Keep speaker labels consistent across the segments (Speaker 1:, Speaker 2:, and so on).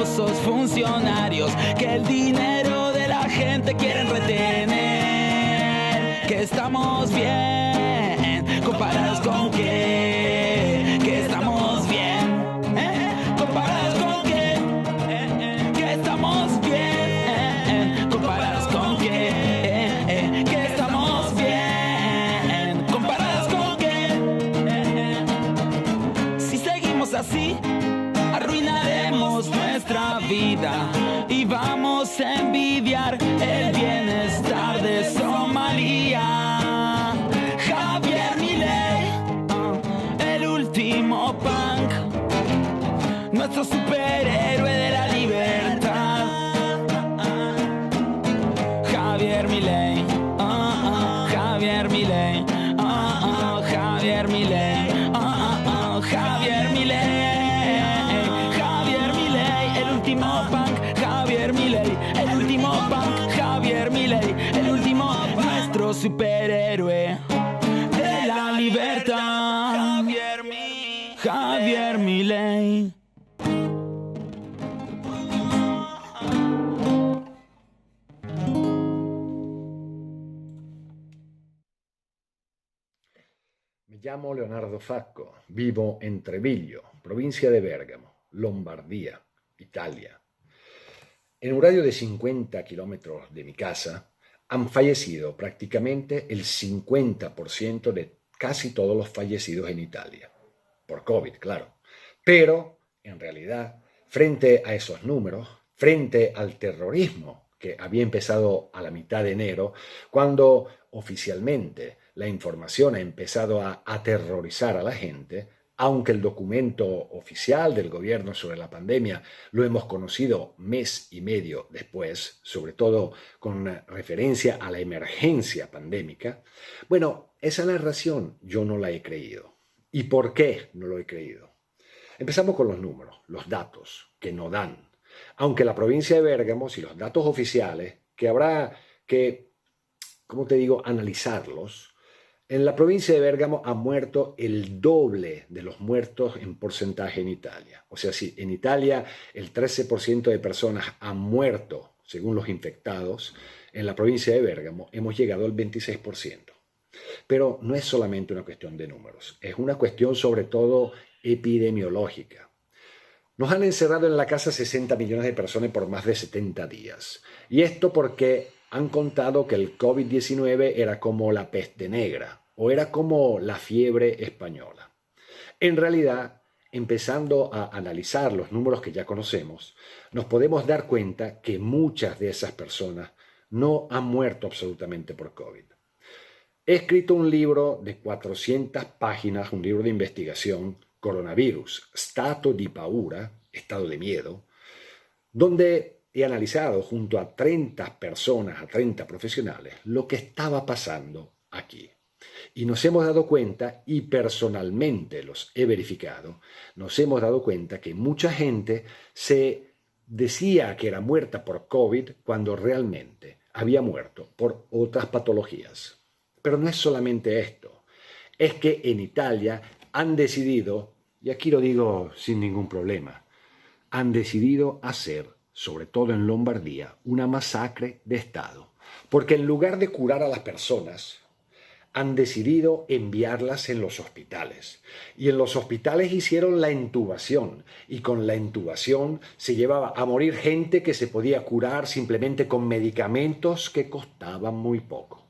Speaker 1: poderosos funcionarios que el dinero de la gente quieren retener. Que estamos bien, comparados con qué, que estamos bien, comparados con qué, que estamos bien, comparados con qué, que estamos bien, comparados con qué. Si seguimos así, arruinaremos nuestra vida y vamos a envidiar el bienestar de Somalia. Javier Milei, el último punk, nuestro superhéroe de la libertad. Javier Milei, Javier Milei, Javier Milei, Javier Milei, Javier Milei, el último punk. Javier Milei, el último punk. Javier Milei, el último, nuestro superhéroe de la libertad. Javier Milei.
Speaker 2: Me llamo Leonardo Facco, vivo en Treviglio, provincia de Bergamo, Lombardía, Italia. En un radio de 50 kilómetros de mi casa han fallecido prácticamente el 50% de casi todos los fallecidos en Italia. Por COVID, claro. Pero, en realidad, frente a esos números, frente al terrorismo que había empezado a la mitad de enero, cuando oficialmente la información ha empezado a aterrorizar a la gente, aunque el documento oficial del gobierno sobre la pandemia lo hemos conocido mes y medio después, sobre todo con referencia a la emergencia pandémica, bueno, esa narración yo no la he creído. ¿Y por qué no lo he creído? Empezamos con los números, los datos que no dan. Aunque la provincia de Bergamo, si los datos oficiales, que habrá que, ¿cómo te digo?, analizarlos. En la provincia de Bergamo ha muerto el doble de los muertos en porcentaje en Italia. O sea, si en Italia el 13% de personas han muerto, según los infectados, en la provincia de Bergamo hemos llegado al 26%. Pero no es solamente una cuestión de números, es una cuestión sobre todo epidemiológica. Nos han encerrado en la casa 60 millones de personas por más de 70 días. Y esto porque han contado que el COVID-19 era como la peste negra o era como la fiebre española. En realidad, empezando a analizar los números que ya conocemos, nos podemos dar cuenta que muchas de esas personas no han muerto absolutamente por COVID. He escrito un libro de 400 páginas, un libro de investigación, Coronavirus, Stato di Paura, estado de miedo, donde he analizado junto a 30 personas, a 30 profesionales, lo que estaba pasando aquí. Y nos hemos dado cuenta, y personalmente los he verificado, nos hemos dado cuenta que mucha gente se decía que era muerta por COVID cuando realmente había muerto por otras patologías. Pero no es solamente esto, es que en Italia han decidido, y aquí lo digo sin ningún problema, han decidido hacer, sobre todo en Lombardía, una masacre de Estado. Porque en lugar de curar a las personas, han decidido enviarlas en los hospitales. Y en los hospitales hicieron la intubación. Y con la intubación se llevaba a morir gente que se podía curar simplemente con medicamentos que costaban muy poco.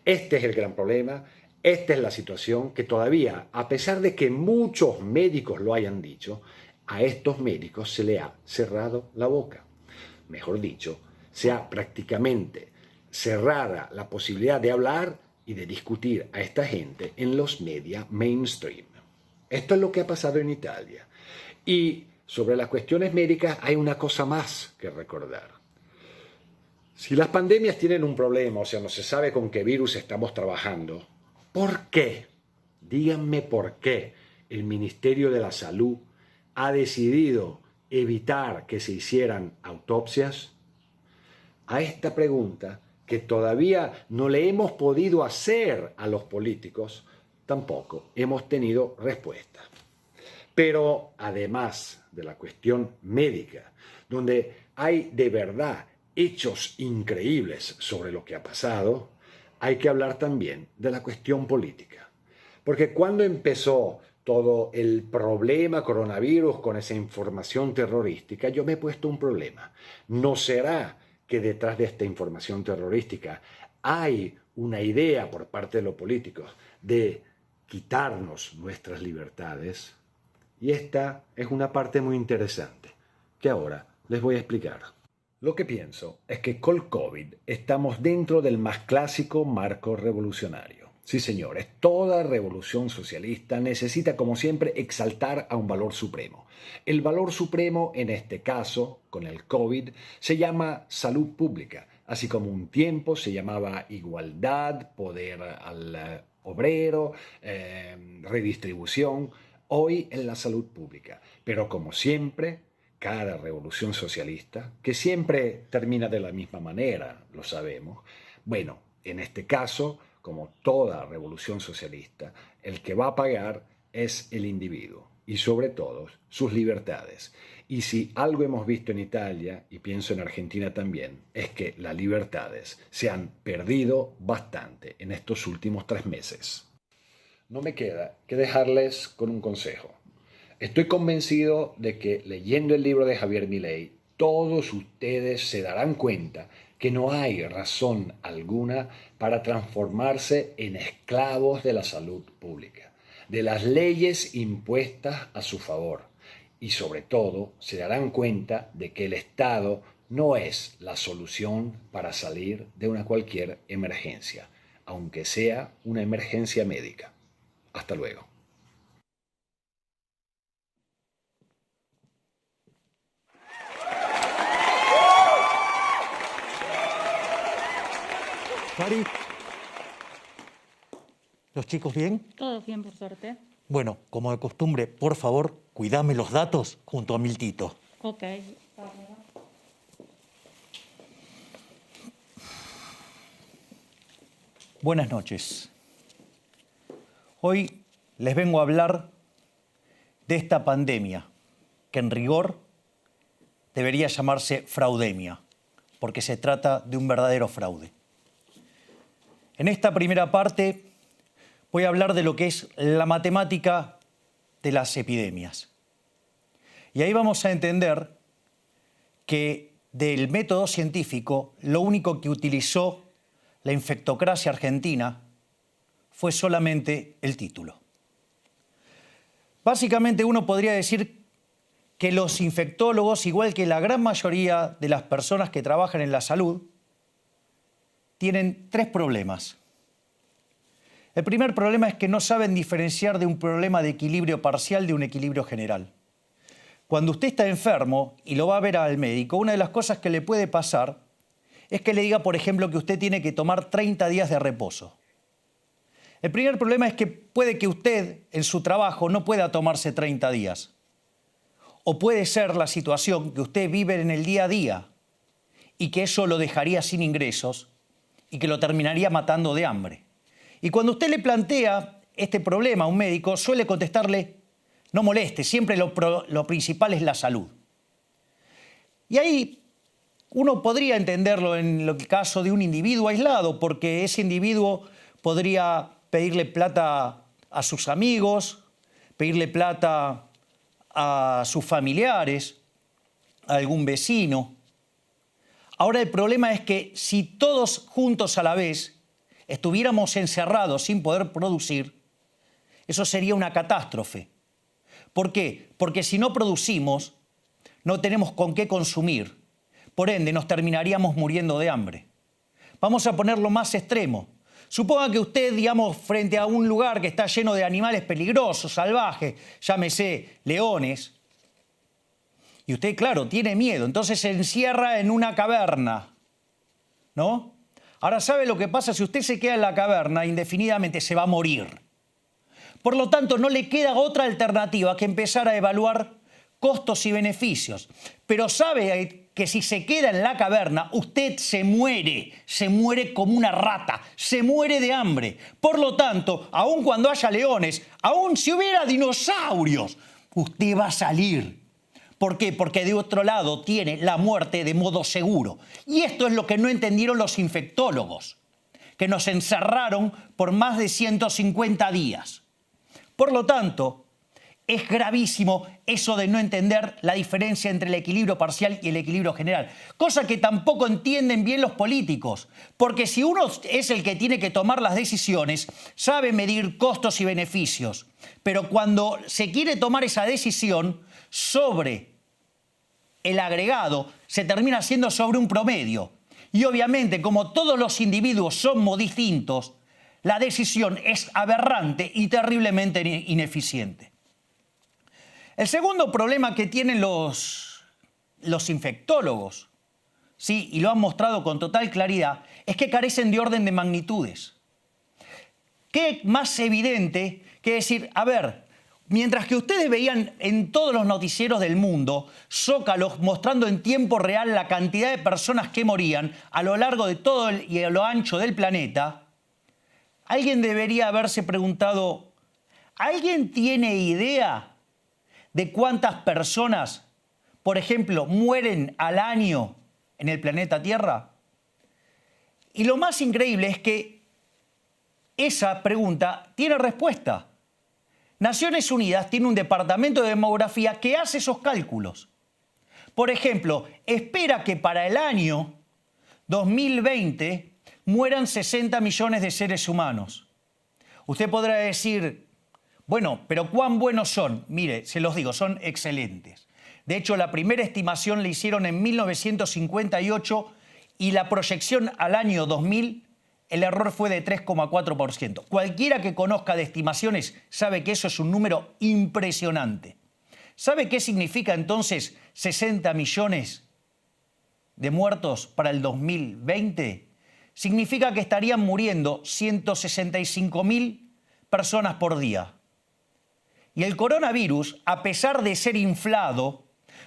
Speaker 2: Este es el gran problema. Esta es la situación que todavía, a pesar de que muchos médicos lo hayan dicho, a estos médicos se le ha cerrado la boca. Mejor dicho, se ha prácticamente cerrada la posibilidad de hablar y de discutir a esta gente en los media mainstream. Esto es lo que ha pasado en Italia. Y sobre las cuestiones médicas hay una cosa más que recordar. Si las pandemias tienen un problema, o sea, no se sabe con qué virus estamos trabajando, ¿por qué? Díganme por qué el Ministerio de la Salud ha decidido evitar que se hicieran autopsias. A esta pregunta, que todavía no le hemos podido hacer a los políticos, tampoco hemos tenido respuesta. Pero además de la cuestión médica, donde hay de verdad hechos increíbles sobre lo que ha pasado, hay que hablar también de la cuestión política. Porque cuando empezó todo el problema coronavirus con esa información terrorística, yo me he puesto un problema. ¿No será que detrás de esta información terrorística hay una idea por parte de los políticos de quitarnos nuestras libertades? Y esta es una parte muy interesante que ahora les voy a explicar. Lo que pienso es que con el COVID estamos dentro del más clásico marco revolucionario. Sí, señores, toda revolución socialista necesita, como siempre, exaltar a un valor supremo. El valor supremo, en este caso, con el COVID, se llama salud pública, así como un tiempo se llamaba igualdad, poder al obrero, redistribución, hoy en la salud pública. Pero como siempre, cada revolución socialista, que siempre termina de la misma manera, lo sabemos, bueno, en este caso, como toda revolución socialista, el que va a pagar es el individuo y sobre todo sus libertades. Y si algo hemos visto en Italia, y pienso en Argentina también, es que las libertades se han perdido bastante en estos últimos 3 meses. No me queda que dejarles con un consejo. Estoy convencido de que leyendo el libro de Javier Milei, todos ustedes se darán cuenta que no hay razón alguna para transformarse en esclavos de la salud pública, de las leyes impuestas a su favor. Y sobre todo se darán cuenta de que el Estado no es la solución para salir de una cualquier emergencia, aunque sea una emergencia médica. Hasta luego.
Speaker 3: Mari, ¿los chicos bien?
Speaker 4: Todo bien, por suerte.
Speaker 3: Bueno, como de costumbre, por favor, cuidame los datos junto a Miltito.
Speaker 4: Ok.
Speaker 3: Buenas noches. Hoy les vengo a hablar de esta pandemia, que en rigor debería llamarse fraudemia, porque se trata de un verdadero fraude. En esta primera parte voy a hablar de lo que es la matemática de las epidemias. Y ahí vamos a entender que del método científico lo único que utilizó la infectocracia argentina fue solamente el título. Básicamente uno podría decir que los infectólogos, igual que la gran mayoría de las personas que trabajan en la salud, tienen 3 problemas. El primer problema es que no saben diferenciar de un problema de equilibrio parcial de un equilibrio general. Cuando usted está enfermo y lo va a ver al médico, una de las cosas que le puede pasar es que le diga, por ejemplo, que usted tiene que tomar 30 días de reposo. El primer problema es que puede que usted en su trabajo no pueda tomarse 30 días. O puede ser la situación que usted vive en el día a día y que eso lo dejaría sin ingresos y que lo terminaría matando de hambre. Y cuando usted le plantea este problema a un médico, suele contestarle, no moleste, siempre lo principal es la salud. Y ahí uno podría entenderlo en el caso de un individuo aislado, porque ese individuo podría pedirle plata a sus amigos, pedirle plata a sus familiares, a algún vecino. Ahora el problema es que si todos juntos a la vez estuviéramos encerrados sin poder producir, eso sería una catástrofe. ¿Por qué? Porque si no producimos, no tenemos con qué consumir. Por ende, nos terminaríamos muriendo de hambre. Vamos a ponerlo más extremo. Suponga que usted, digamos, frente a un lugar que está lleno de animales peligrosos, salvajes, llámese leones, y usted, claro, tiene miedo, entonces se encierra en una caverna, ¿no? Ahora, ¿sabe lo que pasa? Si usted se queda en la caverna indefinidamente, se va a morir. Por lo tanto, no le queda otra alternativa que empezar a evaluar costos y beneficios. Pero sabe que si se queda en la caverna, usted se muere como una rata, se muere de hambre. Por lo tanto, aun cuando haya leones, aun si hubiera dinosaurios, usted va a salir. ¿Por qué? Porque de otro lado tiene la muerte de modo seguro. Y esto es lo que no entendieron los infectólogos, que nos encerraron por más de 150 días. Por lo tanto, es gravísimo eso de no entender la diferencia entre el equilibrio parcial y el equilibrio general, cosa que tampoco entienden bien los políticos, porque si uno es el que tiene que tomar las decisiones, sabe medir costos y beneficios, pero cuando se quiere tomar esa decisión sobre el agregado, se termina haciendo sobre un promedio. Y obviamente, como todos los individuos somos distintos, la decisión es aberrante y terriblemente ineficiente. El segundo problema que tienen los infectólogos, sí, y lo han mostrado con total claridad, es que carecen de orden de magnitudes. ¿Qué más evidente que decir, a ver, mientras que ustedes veían en todos los noticieros del mundo zócalos mostrando en tiempo real la cantidad de personas que morían a lo largo de todo y a lo ancho del planeta, alguien debería haberse preguntado, ¿alguien tiene idea de cuántas personas, por ejemplo, mueren al año en el planeta Tierra? Y lo más increíble es que esa pregunta tiene respuesta. Naciones Unidas tiene un departamento de demografía que hace esos cálculos. Por ejemplo, espera que para el año 2020 mueran 60 millones de seres humanos. Usted podrá decir, bueno, pero ¿cuán buenos son? Mire, se los digo, son excelentes. De hecho, la primera estimación la hicieron en 1958 y la proyección al año 2000, el error fue de 3,4%. Cualquiera que conozca de estimaciones sabe que eso es un número impresionante. ¿Sabe qué significa entonces 60 millones de muertos para el 2020? Significa que estarían muriendo 165.000 personas por día. Y el coronavirus, a pesar de ser inflado,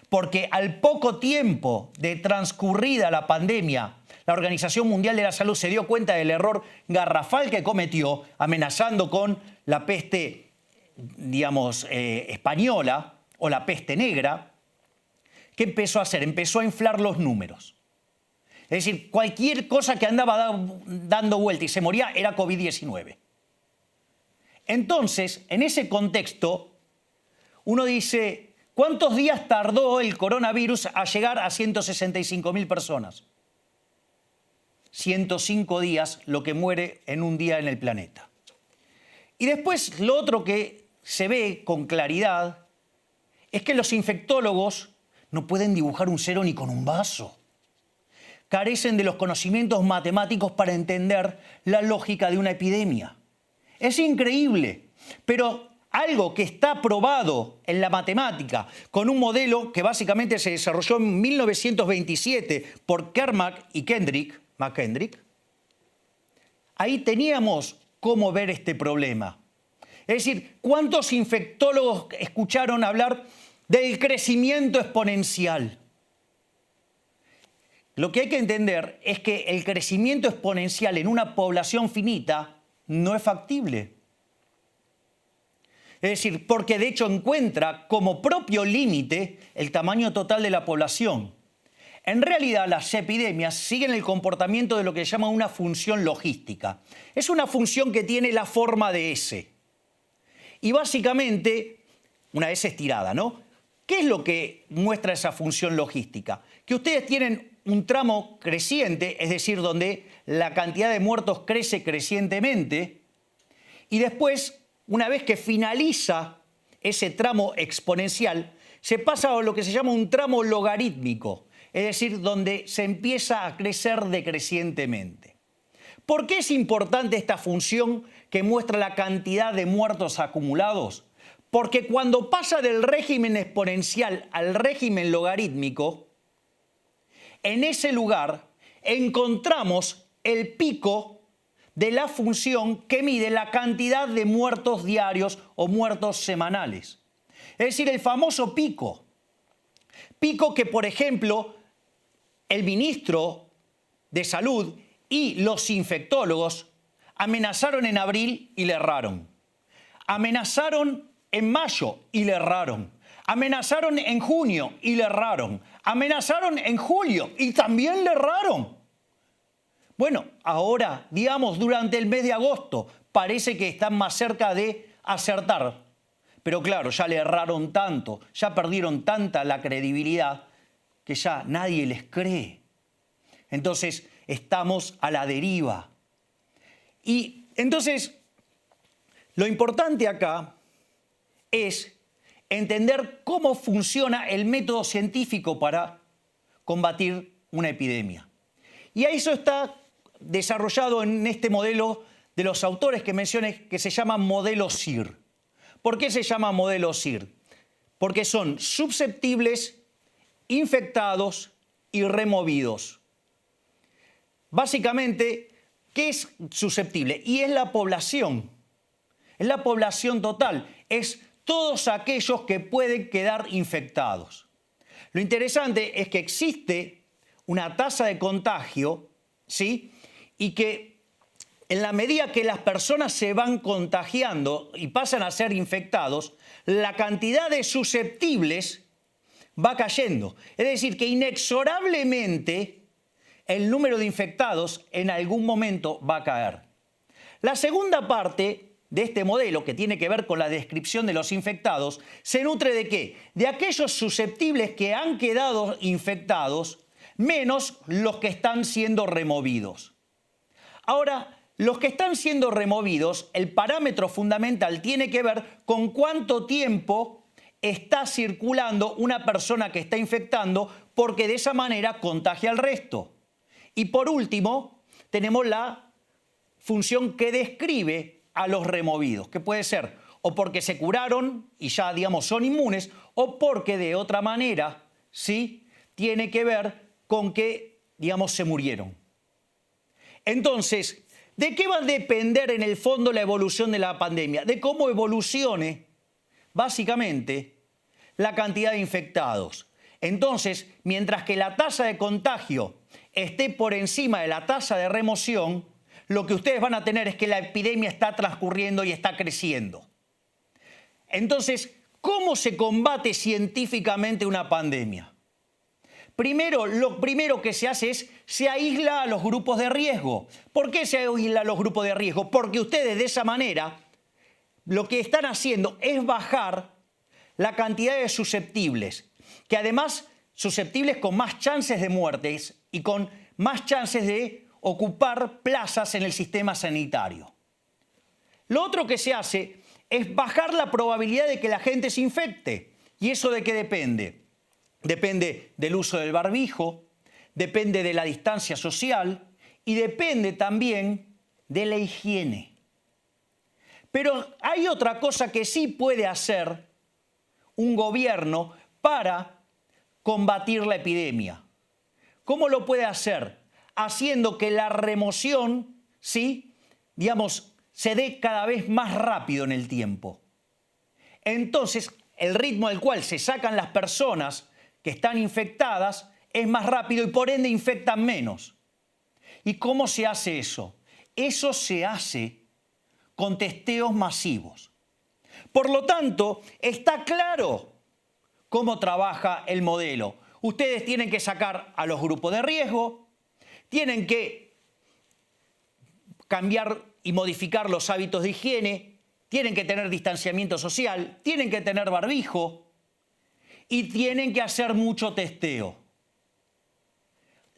Speaker 3: porque al poco tiempo de transcurrida la pandemia, la Organización Mundial de la Salud se dio cuenta del error garrafal que cometió, amenazando con la peste, digamos, española o la peste negra. ¿Qué empezó a hacer? Empezó a inflar los números. Es decir, cualquier cosa que andaba dando vuelta y se moría era COVID-19. Entonces, en ese contexto, uno dice, ¿cuántos días tardó el coronavirus a llegar a 165.000 personas? 105 días lo que muere en un día en el planeta. Y después lo otro que se ve con claridad es que los infectólogos no pueden dibujar un cero ni con un vaso. Carecen de los conocimientos matemáticos para entender la lógica de una epidemia. Es increíble, pero algo que está probado en la matemática con un modelo que básicamente se desarrolló en 1927 por Kermack y McKendrick, ahí teníamos cómo ver este problema. Es decir, ¿cuántos infectólogos escucharon hablar del crecimiento exponencial? Lo que hay que entender es que el crecimiento exponencial en una población finita no es factible. Es decir, porque de hecho encuentra como propio límite el tamaño total de la población. En realidad, las epidemias siguen el comportamiento de lo que se llama una función logística. Es una función que tiene la forma de S. Y básicamente, una S estirada, ¿no? ¿Qué es lo que muestra esa función logística? Que ustedes tienen un tramo creciente, es decir, donde la cantidad de muertos crece crecientemente, y después, una vez que finaliza ese tramo exponencial, se pasa a lo que se llama un tramo logarítmico, es decir, donde se empieza a crecer decrecientemente. ¿Por qué es importante esta función que muestra la cantidad de muertos acumulados? Porque cuando pasa del régimen exponencial al régimen logarítmico, en ese lugar encontramos el pico de la función que mide la cantidad de muertos diarios o muertos semanales. Es decir, el famoso pico. Pico que, por ejemplo, el ministro de Salud y los infectólogos amenazaron en abril y le erraron. Amenazaron en mayo y le erraron. Amenazaron en junio y le erraron. Amenazaron en julio y también le erraron. Bueno, ahora, digamos, durante el mes de agosto, parece que están más cerca de acertar. Pero claro, ya le erraron tanto, ya perdieron tanta la credibilidad que ya nadie les cree. Entonces, estamos a la deriva. Y entonces, lo importante acá es entender cómo funciona el método científico para combatir una epidemia. Y a eso está desarrollado en este modelo de los autores que mencioné, que se llama modelo SIR. ¿Por qué se llama modelo SIR? Porque son susceptibles, infectados y removidos. Básicamente, ¿qué es susceptible? Y es la población. Es la población total. Es todos aquellos que pueden quedar infectados. Lo interesante es que existe una tasa de contagio, ¿sí? Y que en la medida que las personas se van contagiando y pasan a ser infectados, la cantidad de susceptibles va cayendo. Es decir, que inexorablemente el número de infectados en algún momento va a caer. La segunda parte de este modelo, que tiene que ver con la descripción de los infectados, se nutre ¿de qué? De aquellos susceptibles que han quedado infectados, menos los que están siendo removidos. Ahora, los que están siendo removidos, el parámetro fundamental tiene que ver con cuánto tiempo está circulando una persona que está infectando, porque de esa manera contagia al resto. Y por último, tenemos la función que describe a los removidos, que puede ser o porque se curaron y ya, digamos, son inmunes, o porque de otra manera, ¿sí?, tiene que ver con que, digamos, se murieron. Entonces, ¿de qué va a depender en el fondo la evolución de la pandemia? De cómo evolucione, básicamente, la cantidad de infectados. Entonces, mientras que la tasa de contagio esté por encima de la tasa de remoción, lo que ustedes van a tener es que la epidemia está transcurriendo y está creciendo. Entonces, ¿cómo se combate científicamente una pandemia? Primero, lo primero que se hace es se aísla a los grupos de riesgo. ¿Por qué se aísla a los grupos de riesgo? Porque ustedes de esa manera lo que están haciendo es bajar la cantidad de susceptibles, que además susceptibles con más chances de muertes y con más chances de ocupar plazas en el sistema sanitario. Lo otro que se hace es bajar la probabilidad de que la gente se infecte. ¿Y eso de qué depende? Depende del uso del barbijo, depende de la distancia social y depende también de la higiene. Pero hay otra cosa que sí puede hacer un gobierno para combatir la epidemia. ¿Cómo lo puede hacer? Haciendo que la remoción, ¿sí?, digamos, se dé cada vez más rápido en el tiempo. Entonces, el ritmo al cual se sacan las personas que están infectadas es más rápido y por ende infectan menos. ¿Y cómo se hace eso? Eso se hace con testeos masivos. Por lo tanto, está claro cómo trabaja el modelo. Ustedes tienen que sacar a los grupos de riesgo, tienen que cambiar y modificar los hábitos de higiene, tienen que tener distanciamiento social, tienen que tener barbijo y tienen que hacer mucho testeo.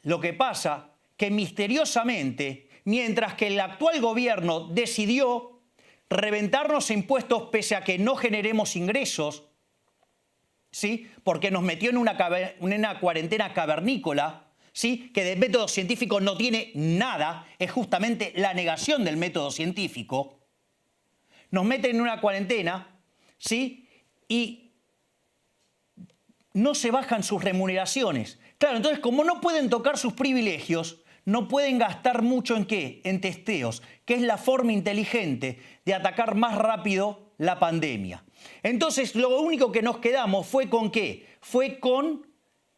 Speaker 3: Lo que pasa que misteriosamente, mientras que el actual gobierno decidió reventarnos impuestos pese a que no generemos ingresos, ¿sí?, porque nos metió en una cuarentena cavernícola, ¿sí?, que del método científico no tiene nada, es justamente la negación del método científico, nos meten en una cuarentena, ¿sí?, y no se bajan sus remuneraciones. Claro, entonces como no pueden tocar sus privilegios, no pueden gastar mucho ¿en qué? En testeos, que es la forma inteligente de atacar más rápido la pandemia. Entonces lo único que nos quedamos fue ¿con qué? Fue con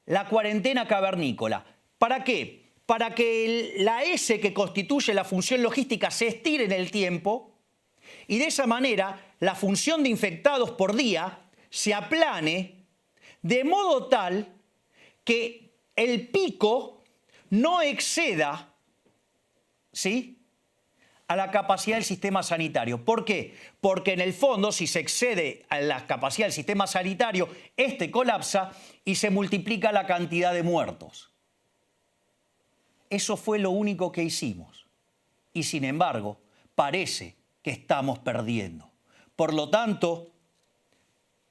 Speaker 3: la cuarentena cavernícola. ¿Para qué? Para que la S que constituye la función logística se estire en el tiempo y de esa manera la función de infectados por día se aplane de modo tal que el pico no exceda, ¿sí?, a la capacidad del sistema sanitario. ¿Por qué? Porque en el fondo, si se excede a la capacidad del sistema sanitario, este colapsa y se multiplica la cantidad de muertos. Eso fue lo único que hicimos. Y sin embargo, parece que estamos perdiendo. Por lo tanto,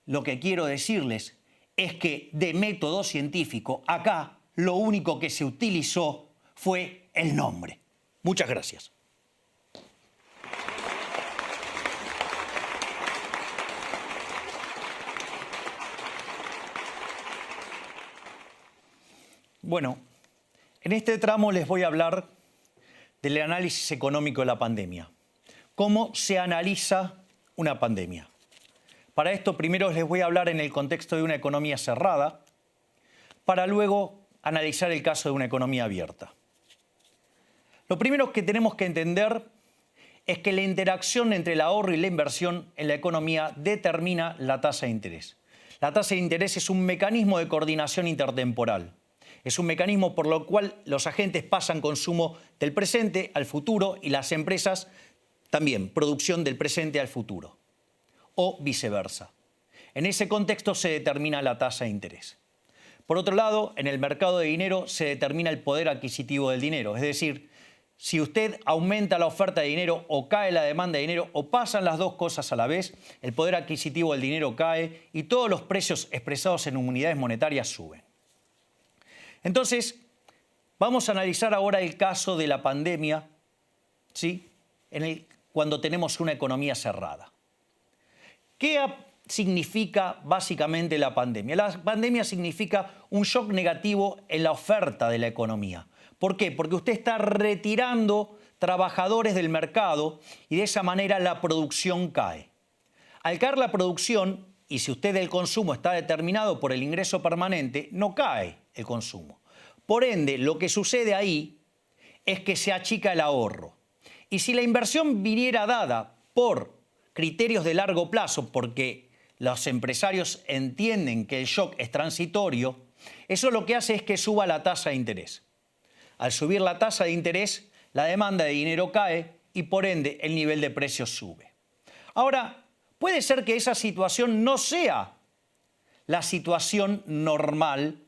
Speaker 3: lo que quiero decirles es que de método científico, acá lo único que se utilizó fue el nombre. Muchas gracias. Bueno, en este tramo les voy a hablar del análisis económico de la pandemia. ¿Cómo se analiza una pandemia? Para esto primero les voy a hablar en el contexto de una economía cerrada, para luego analizar el caso de una economía abierta. Lo primero que tenemos que entender es que la interacción entre el ahorro y la inversión en la economía determina la tasa de interés. La tasa de interés es un mecanismo de coordinación intertemporal. Es un mecanismo por lo cual los agentes pasan consumo del presente al futuro y las empresas también producción del presente al futuro, o viceversa. En ese contexto se determina la tasa de interés. Por otro lado, en el mercado de dinero se determina el poder adquisitivo del dinero, es decir, si usted aumenta la oferta de dinero o cae la demanda de dinero o pasan las dos cosas a la vez, el poder adquisitivo del dinero cae y todos los precios expresados en unidades monetarias suben. Entonces, vamos a analizar ahora el caso de la pandemia, ¿sí?, cuando tenemos una economía cerrada. ¿Qué significa básicamente la pandemia? La pandemia significa un shock negativo en la oferta de la economía. ¿Por qué? Porque usted está retirando trabajadores del mercado y de esa manera la producción cae. Al caer la producción, y si usted el consumo está determinado por el ingreso permanente, no cae el consumo. Por ende, lo que sucede ahí es que se achica el ahorro. Y si la inversión viniera dada por criterios de largo plazo, porque los empresarios entienden que el shock es transitorio, eso lo que hace es que suba la tasa de interés. Al subir la tasa de interés, la demanda de dinero cae y por ende el nivel de precios sube. Ahora, puede ser que esa situación no sea la situación normal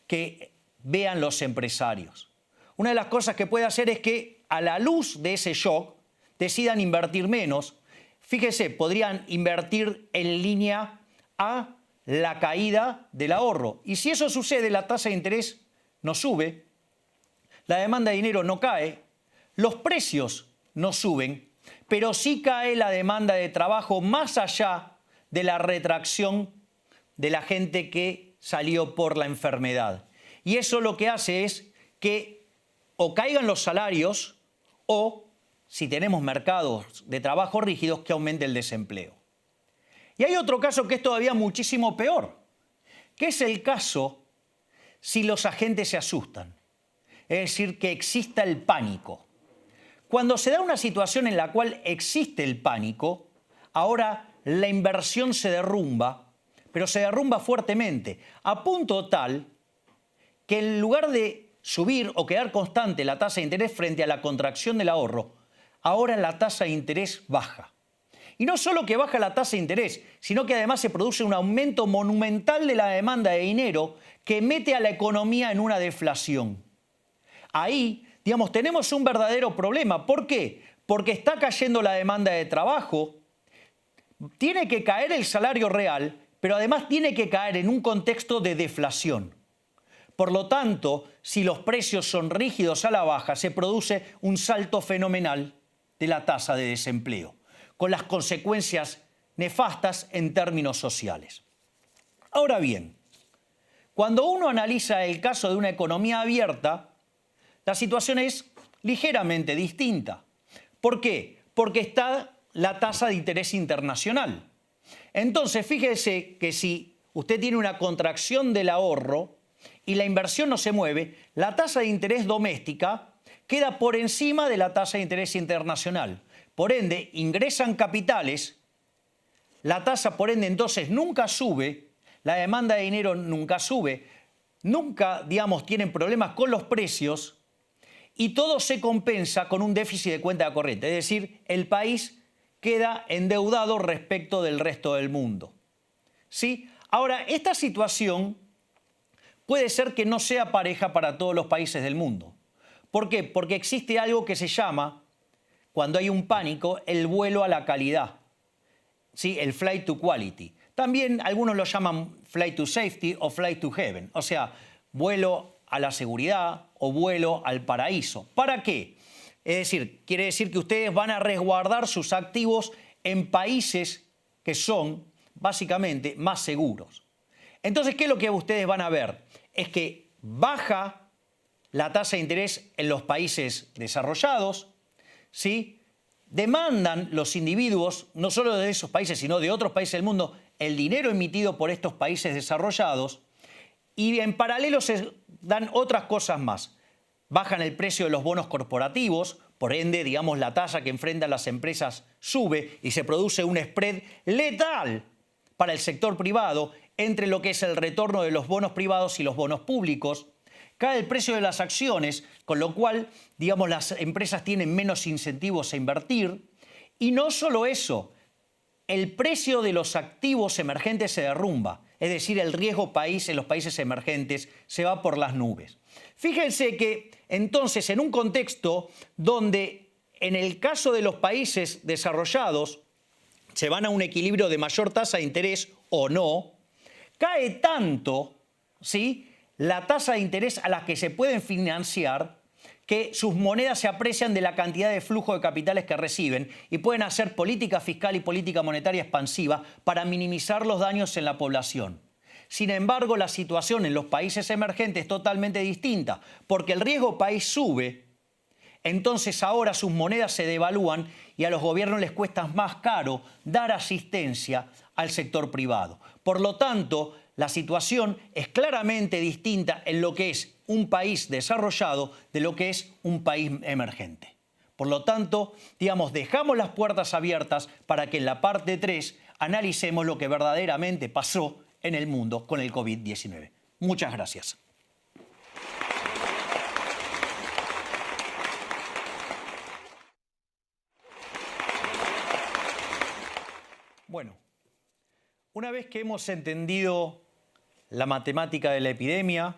Speaker 3: que vean los empresarios. Una de las cosas que puede hacer es que a la luz de ese shock decidan invertir menos. Fíjese, podrían invertir en línea a la caída del ahorro. Y si eso sucede, la tasa de interés no sube, la demanda de dinero no cae, los precios no suben, pero sí cae la demanda de trabajo más allá de la retracción de la gente que salió por la enfermedad. Y eso lo que hace es que o caigan los salarios o, si tenemos mercados de trabajo rígidos, que aumente el desempleo. Y hay otro caso que es todavía muchísimo peor, que es el caso si los agentes se asustan, es decir, que exista el pánico. Cuando se da una situación en la cual existe el pánico, ahora la inversión se derrumba, pero se derrumba fuertemente, a punto tal que en lugar de subir o quedar constante la tasa de interés frente a la contracción del ahorro, ahora la tasa de interés baja. Y no solo que baja la tasa de interés, sino que además se produce un aumento monumental de la demanda de dinero que mete a la economía en una deflación. Ahí, digamos, tenemos un verdadero problema. ¿Por qué? Porque está cayendo la demanda de trabajo, tiene que caer el salario real, pero además tiene que caer en un contexto de deflación. Por lo tanto, si los precios son rígidos a la baja, se produce un salto fenomenal de la tasa de desempleo, con las consecuencias nefastas en términos sociales. Ahora bien, cuando uno analiza el caso de una economía abierta, la situación es ligeramente distinta. ¿Por qué? Porque está la tasa de interés internacional. Entonces, fíjese que si usted tiene una contracción del ahorro y la inversión no se mueve, la tasa de interés doméstica queda por encima de la tasa de interés internacional. Por ende, ingresan capitales, la tasa por ende entonces nunca sube, la demanda de dinero nunca sube, nunca, digamos, tienen problemas con los precios y todo se compensa con un déficit de cuenta corriente. Es decir, el país queda endeudado respecto del resto del mundo. ¿Sí? Ahora, esta situación puede ser que no sea pareja para todos los países del mundo. ¿Por qué? Porque existe algo que se llama, cuando hay un pánico, el vuelo a la calidad. ¿Sí? El flight to quality. También algunos lo llaman flight to safety o flight to heaven. O sea, vuelo a la seguridad o vuelo al paraíso. ¿Para qué? Es decir, quiere decir que ustedes van a resguardar sus activos en países que son básicamente más seguros. Entonces, ¿qué es lo que ustedes van a ver? Es que baja la tasa de interés en los países desarrollados, ¿sí? Demandan los individuos, no solo de esos países, sino de otros países del mundo, el dinero emitido por estos países desarrollados, y en paralelo se dan otras cosas más. Bajan el precio de los bonos corporativos, por ende, digamos, la tasa que enfrentan las empresas sube y se produce un spread letal para el sector privado entre lo que es el retorno de los bonos privados y los bonos públicos. Cae el precio de las acciones, con lo cual, digamos, las empresas tienen menos incentivos a invertir. Y no solo eso, el precio de los activos emergentes se derrumba. Es decir, el riesgo país en los países emergentes se va por las nubes. Fíjense que entonces en un contexto donde en el caso de los países desarrollados se van a un equilibrio de mayor tasa de interés o no, cae tanto, ¿sí?, la tasa de interés a la que se pueden financiar que sus monedas se aprecian de la cantidad de flujo de capitales que reciben y pueden hacer política fiscal y política monetaria expansiva para minimizar los daños en la población. Sin embargo, la situación en los países emergentes es totalmente distinta, porque el riesgo país sube, entonces ahora sus monedas se devalúan y a los gobiernos les cuesta más caro dar asistencia al sector privado. Por lo tanto, la situación es claramente distinta en lo que es un país desarrollado de lo que es un país emergente. Por lo tanto, digamos, dejamos las puertas abiertas para que en la parte 3 analicemos lo que verdaderamente pasó en el mundo con el COVID-19. Muchas gracias. Bueno, una vez que hemos entendido la matemática de la epidemia,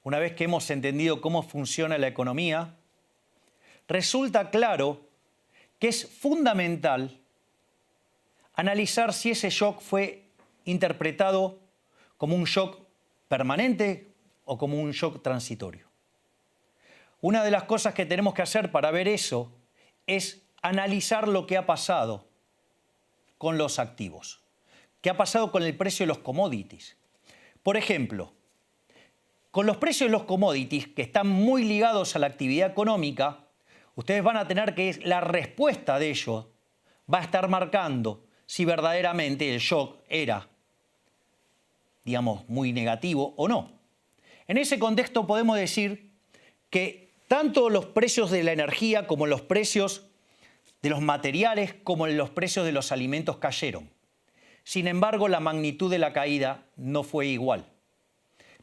Speaker 3: una vez que hemos entendido cómo funciona la economía, resulta claro que es fundamental analizar si ese shock fue interpretado como un shock permanente o como un shock transitorio. Una de las cosas que tenemos que hacer para ver eso es analizar lo que ha pasado con los activos, qué ha pasado con el precio de los commodities. Por ejemplo, con los precios de los commodities, que están muy ligados a la actividad económica, ustedes van a tener que la respuesta de ello va a estar marcando si verdaderamente el shock era, digamos, muy negativo o no. En ese contexto podemos decir que tanto los precios de la energía como los precios de los materiales como los precios de los alimentos cayeron. Sin embargo, la magnitud de la caída no fue igual.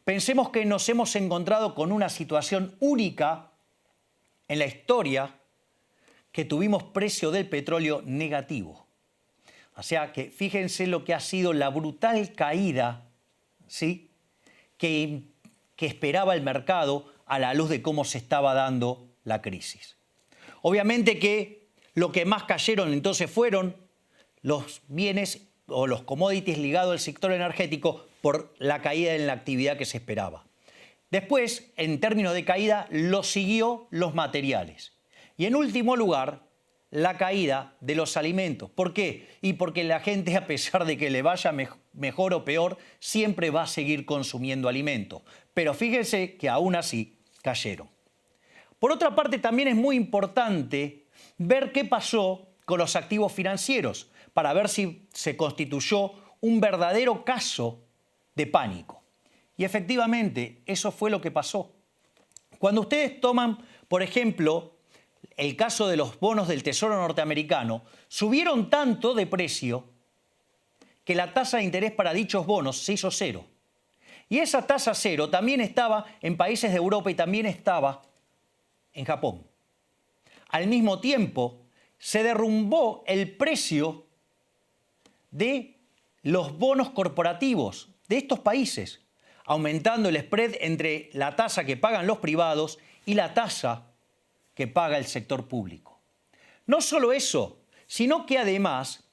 Speaker 3: Pensemos que nos hemos encontrado con una situación única en la historia que tuvimos precio del petróleo negativo. O sea que fíjense lo que ha sido la brutal caída, ¿sí?, que esperaba el mercado a la luz de cómo se estaba dando la crisis. Obviamente que lo que más cayeron entonces fueron los bienes o los commodities ligados al sector energético por la caída en la actividad que se esperaba. Después, en términos de caída, lo siguió los materiales. Y en último lugar, la caída de los alimentos. ¿Por qué? Y porque la gente, a pesar de que le vaya mejor o peor, siempre va a seguir consumiendo alimentos. Pero fíjense que aún así cayeron. Por otra parte, también es muy importante ver qué pasó con los activos financieros, para ver si se constituyó un verdadero caso de pánico. Y efectivamente, eso fue lo que pasó. Cuando ustedes toman, por ejemplo, el caso de los bonos del Tesoro norteamericano, subieron tanto de precio que la tasa de interés para dichos bonos se hizo cero. Y esa tasa cero también estaba en países de Europa y también estaba en Japón. Al mismo tiempo, se derrumbó el precio de los bonos corporativos de estos países, aumentando el spread entre la tasa que pagan los privados y la tasa que paga el sector público. No solo eso, sino que además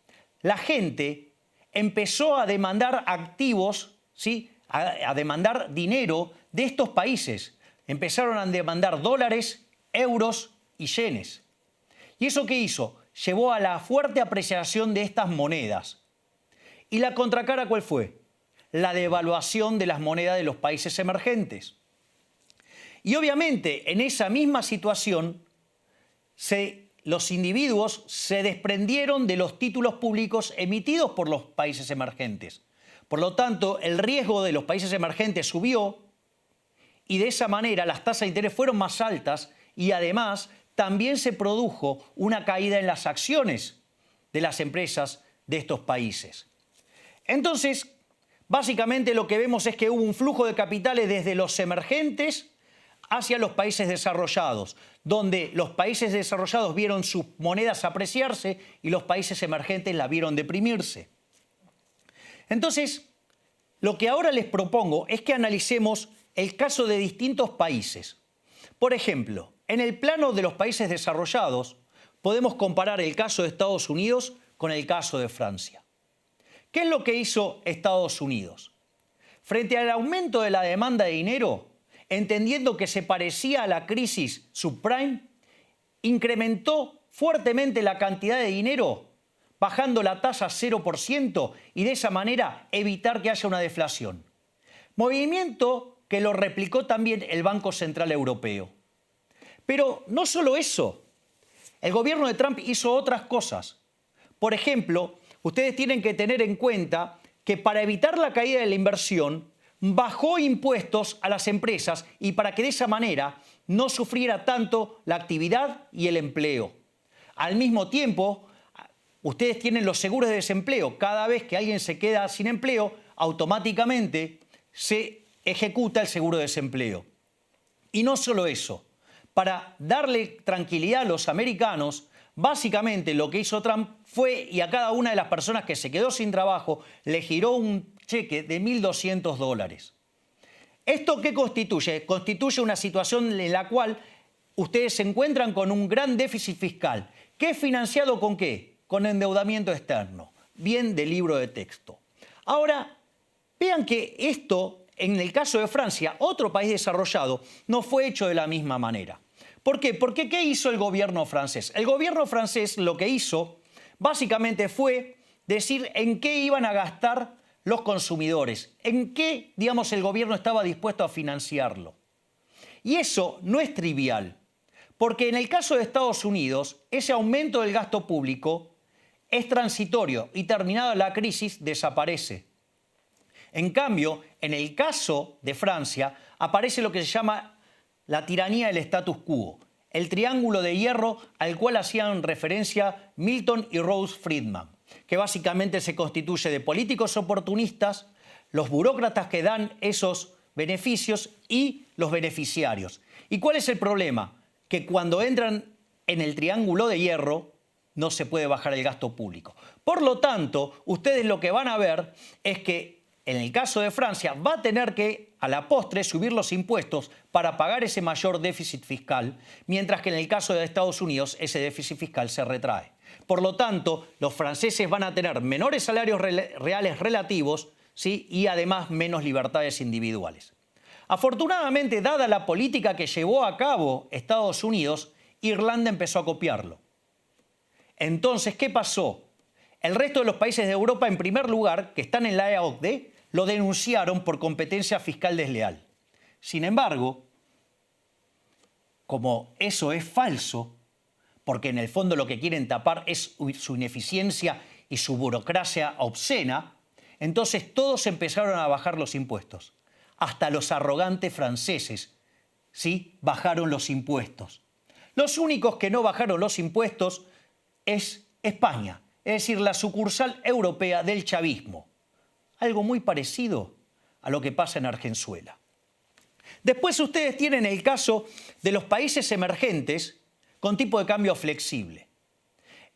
Speaker 3: la gente empezó a demandar activos, ¿sí?, a demandar dinero de estos países. Empezaron a demandar dólares, euros y yenes. ¿Y eso qué hizo? Llevó a la fuerte apreciación de estas monedas. ¿Y la contracara cuál fue? La devaluación de las monedas de los países emergentes. Y obviamente en esa misma situación los individuos se desprendieron de los títulos públicos emitidos por los países emergentes. Por lo tanto, el riesgo de los países emergentes subió y de esa manera las tasas de interés fueron más altas y además también se produjo una caída en las acciones de las empresas de estos países. Entonces, básicamente lo que vemos es que hubo un flujo de capitales desde los emergentes hacia los países desarrollados, donde los países desarrollados vieron sus monedas apreciarse y los países emergentes la vieron deprimirse. Entonces, lo que ahora les propongo es que analicemos el caso de distintos países. Por ejemplo, en el plano de los países desarrollados, podemos comparar el caso de Estados Unidos con el caso de Francia. ¿Qué es lo que hizo Estados Unidos? Frente al aumento de la demanda de dinero, entendiendo que se parecía a la crisis subprime, incrementó fuertemente la cantidad de dinero, bajando la tasa a 0% y de esa manera evitar que haya una deflación. Movimiento que lo replicó también el Banco Central Europeo. Pero no solo eso, el gobierno de Trump hizo otras cosas. Por ejemplo, ustedes tienen que tener en cuenta que para evitar la caída de la inversión, bajó impuestos a las empresas y para que de esa manera no sufriera tanto la actividad y el empleo. Al mismo tiempo, ustedes tienen los seguros de desempleo. Cada vez que alguien se queda sin empleo, automáticamente se ejecuta el seguro de desempleo. Y no solo eso, para darle tranquilidad a los americanos, básicamente lo que hizo Trump fue, y a cada una de las personas que se quedó sin trabajo, le giró un cheque de $1.200. ¿Esto qué constituye? Constituye una situación en la cual ustedes se encuentran con un gran déficit fiscal. ¿Qué es financiado con qué? Con endeudamiento externo. Bien del libro de texto. Ahora, vean que esto, en el caso de Francia, otro país desarrollado, no fue hecho de la misma manera. ¿Por qué? Porque ¿qué hizo el gobierno francés? El gobierno francés lo que hizo básicamente fue decir en qué iban a gastar los consumidores, en qué, digamos, el gobierno estaba dispuesto a financiarlo. Y eso no es trivial, porque en el caso de Estados Unidos, ese aumento del gasto público es transitorio y terminada la crisis desaparece. En cambio, en el caso de Francia, aparece lo que se llama la tiranía del status quo, el triángulo de hierro al cual hacían referencia Milton y Rose Friedman, que básicamente se constituye de políticos oportunistas, los burócratas que dan esos beneficios y los beneficiarios. ¿Y cuál es el problema? Que cuando entran en el triángulo de hierro no se puede bajar el gasto público. Por lo tanto, ustedes lo que van a ver es que en el caso de Francia va a tener que, a la postre, subir los impuestos para pagar ese mayor déficit fiscal, mientras que en el caso de Estados Unidos ese déficit fiscal se retrae. Por lo tanto, los franceses van a tener menores salarios reales relativos, ¿sí?, y además menos libertades individuales. Afortunadamente, dada la política que llevó a cabo Estados Unidos, Irlanda empezó a copiarlo. Entonces, ¿qué pasó? El resto de los países de Europa, en primer lugar, que están en la OCDE, lo denunciaron por competencia fiscal desleal. Sin embargo, como eso es falso, porque en el fondo lo que quieren tapar es su ineficiencia y su burocracia obscena, entonces todos empezaron a bajar los impuestos. Hasta los arrogantes franceses, ¿sí?, bajaron los impuestos. Los únicos que no bajaron los impuestos es España. es decir, la sucursal europea del chavismo. Algo muy parecido a lo que pasa en Argenzuela. Después ustedes tienen el caso de los países emergentes con tipo de cambio flexible.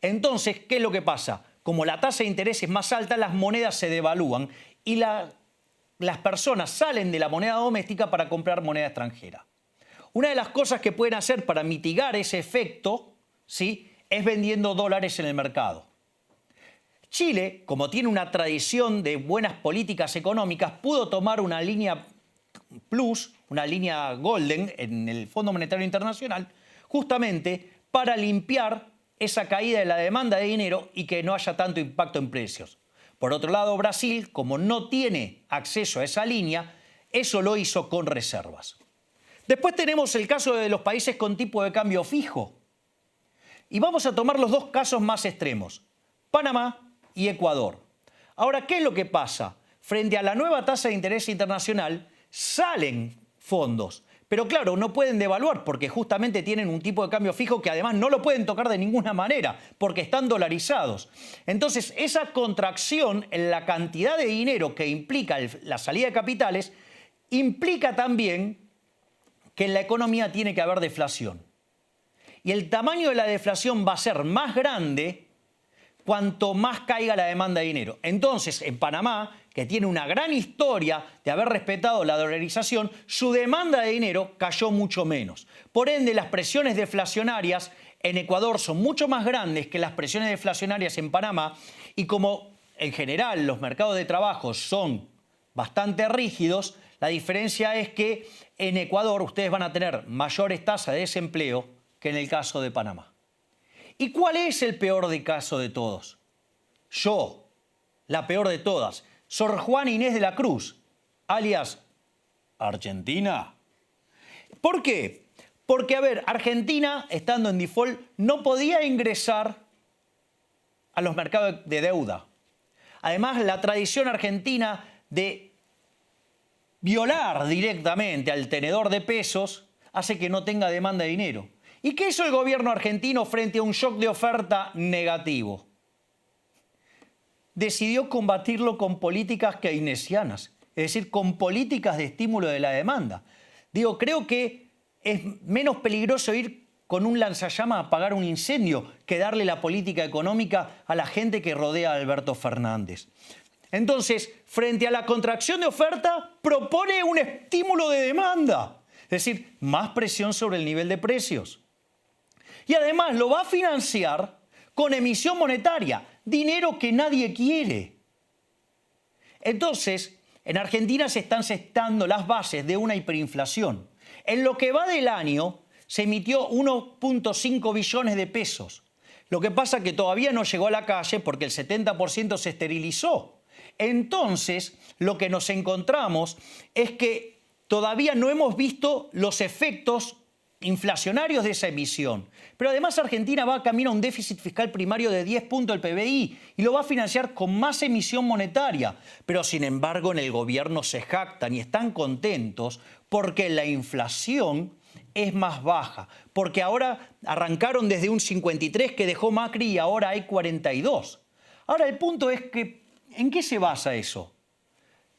Speaker 3: Entonces, ¿qué es lo que pasa? Como la tasa de interés es más alta, las monedas se devalúan y las personas salen de la moneda doméstica para comprar moneda extranjera. Una de las cosas que pueden hacer para mitigar ese efecto, ¿sí?, es vendiendo dólares en el mercado. Chile, como tiene una tradición de buenas políticas económicas, pudo tomar una línea plus, una línea golden en el Fondo Monetario Internacional, justamente para limpiar esa caída de la demanda de dinero y que no haya tanto impacto en precios. Por otro lado, Brasil, como no tiene acceso a esa línea, eso lo hizo con reservas. Después tenemos el caso de los países con tipo de cambio fijo. Y vamos a tomar los dos casos más extremos, Panamá y Ecuador. Ahora, ¿qué es lo que pasa? Frente a la nueva tasa de interés internacional, salen fondos. Pero claro, no pueden devaluar porque justamente tienen un tipo de cambio fijo que además no lo pueden tocar de ninguna manera porque están dolarizados. Entonces, esa contracción en la cantidad de dinero que implica la salida de capitales implica también que en la economía tiene que haber deflación. Y el tamaño de la deflación va a ser más grande cuanto más caiga la demanda de dinero. Entonces, en Panamá, que tiene una gran historia de haber respetado la dolarización, su demanda de dinero cayó mucho menos. Por ende, las presiones deflacionarias en Ecuador son mucho más grandes que las presiones deflacionarias en Panamá y como en general los mercados de trabajo son bastante rígidos, la diferencia es que en Ecuador ustedes van a tener mayores tasas de desempleo que en el caso de Panamá. ¿Y cuál es el peor de caso de todos? Yo, la peor de todas, Sor Juana Inés de la Cruz, alias Argentina. ¿Por qué? Porque, a ver, Argentina, estando en default, no podía ingresar a los mercados de deuda. Además, la tradición argentina de violar directamente al tenedor de pesos hace que no tenga demanda de dinero. ¿Y qué hizo el gobierno argentino frente a un shock de oferta negativo? Decidió combatirlo con políticas keynesianas, es decir, con políticas de estímulo de la demanda. Digo, creo que es menos peligroso ir con un lanzallamas a apagar un incendio que darle la política económica a la gente que rodea a Alberto Fernández. Entonces, frente a la contracción de oferta, propone un estímulo de demanda, es decir, más presión sobre el nivel de precios. Y además lo va a financiar con emisión monetaria, dinero que nadie quiere. Entonces, en Argentina se están sentando las bases de una hiperinflación. En lo que va del año, se emitió 1.5 billones de pesos. Lo que pasa es que todavía no llegó a la calle porque el 70% se esterilizó. Entonces, lo que nos encontramos es que todavía no hemos visto los efectos inflacionarios de esa emisión. Pero además Argentina va camino a un déficit fiscal primario de 10 puntos del PBI y lo va a financiar con más emisión monetaria. Pero sin embargo en el gobierno se jactan y están contentos porque la inflación es más baja. Porque ahora arrancaron desde un 53 que dejó Macri y ahora hay 42. Ahora el punto es que, ¿en qué se basa eso?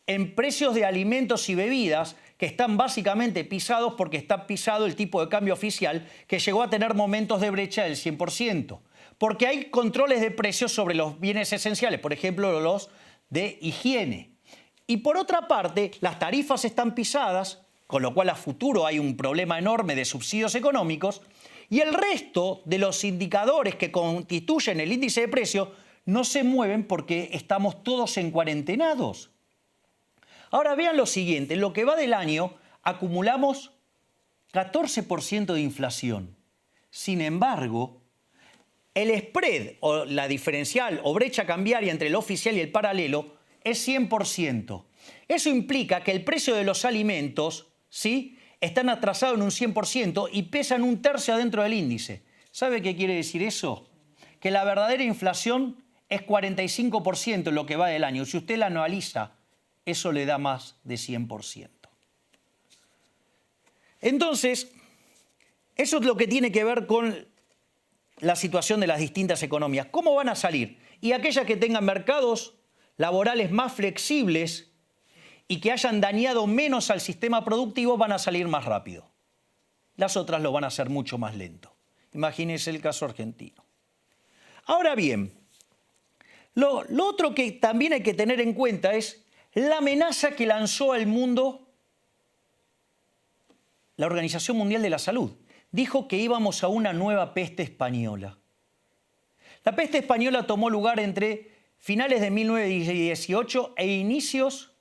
Speaker 3: En precios de alimentos y bebidas que están básicamente pisados porque está pisado el tipo de cambio oficial que llegó a tener momentos de brecha del 100%. Porque hay controles de precios sobre los bienes esenciales, por ejemplo, los de higiene. Y por otra parte, las tarifas están pisadas, con lo cual a futuro hay un problema enorme de subsidios económicos, y el resto de los indicadores que constituyen el índice de precios no se mueven porque estamos todos en cuarentenados. Ahora vean lo siguiente, en lo que va del año acumulamos 14% de inflación. Sin embargo, el spread o la diferencial o brecha cambiaria entre el oficial y el paralelo es 100%. Eso implica que el precio de los alimentos, ¿sí?, están atrasados en un 100% y pesan un tercio dentro del índice. ¿Sabe qué quiere decir eso? Que la verdadera inflación es 45% en lo que va del año. Si usted la analiza, eso le da más de 100%. Entonces, eso es lo que tiene que ver con la situación de las distintas economías. ¿Cómo van a salir? y aquellas que tengan mercados laborales más flexibles y que hayan dañado menos al sistema productivo van a salir más rápido. Las otras lo van a hacer mucho más lento. Imagínense el caso argentino. Ahora bien, lo otro que también hay que tener en cuenta es la amenaza que lanzó al mundo la Organización Mundial de la Salud. Dijo que íbamos a una nueva peste española. La peste española tomó lugar entre finales de 1918 e inicios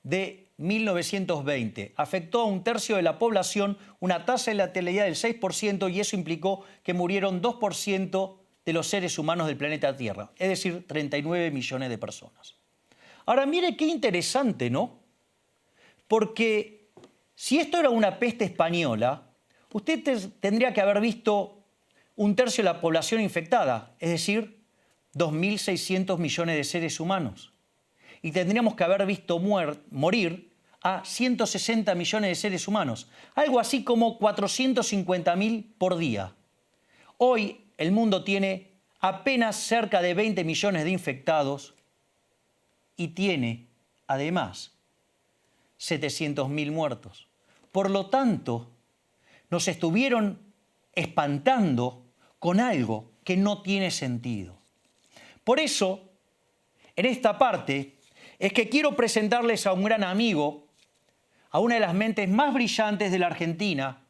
Speaker 3: de 1920. Afectó a 1/3 de la población, una tasa de letalidad del 6%, y eso implicó que murieron 2% de los seres humanos del planeta Tierra, es decir, 39 millones de personas. Ahora, mire qué interesante, ¿no? Porque si esto era una peste española, usted tendría que haber visto 1/3 de la población infectada, es decir, 2.600 millones de seres humanos. Y tendríamos que haber visto morir a 160 millones de seres humanos, algo así como 450.000 por día. Hoy el mundo tiene apenas cerca de 20 millones de infectados y tiene, además, 700.000 muertos. Por lo tanto, nos estuvieron espantando con algo que no tiene sentido. Por eso, en esta parte, es que quiero presentarles a un gran amigo, a una de las mentes más brillantes de la Argentina,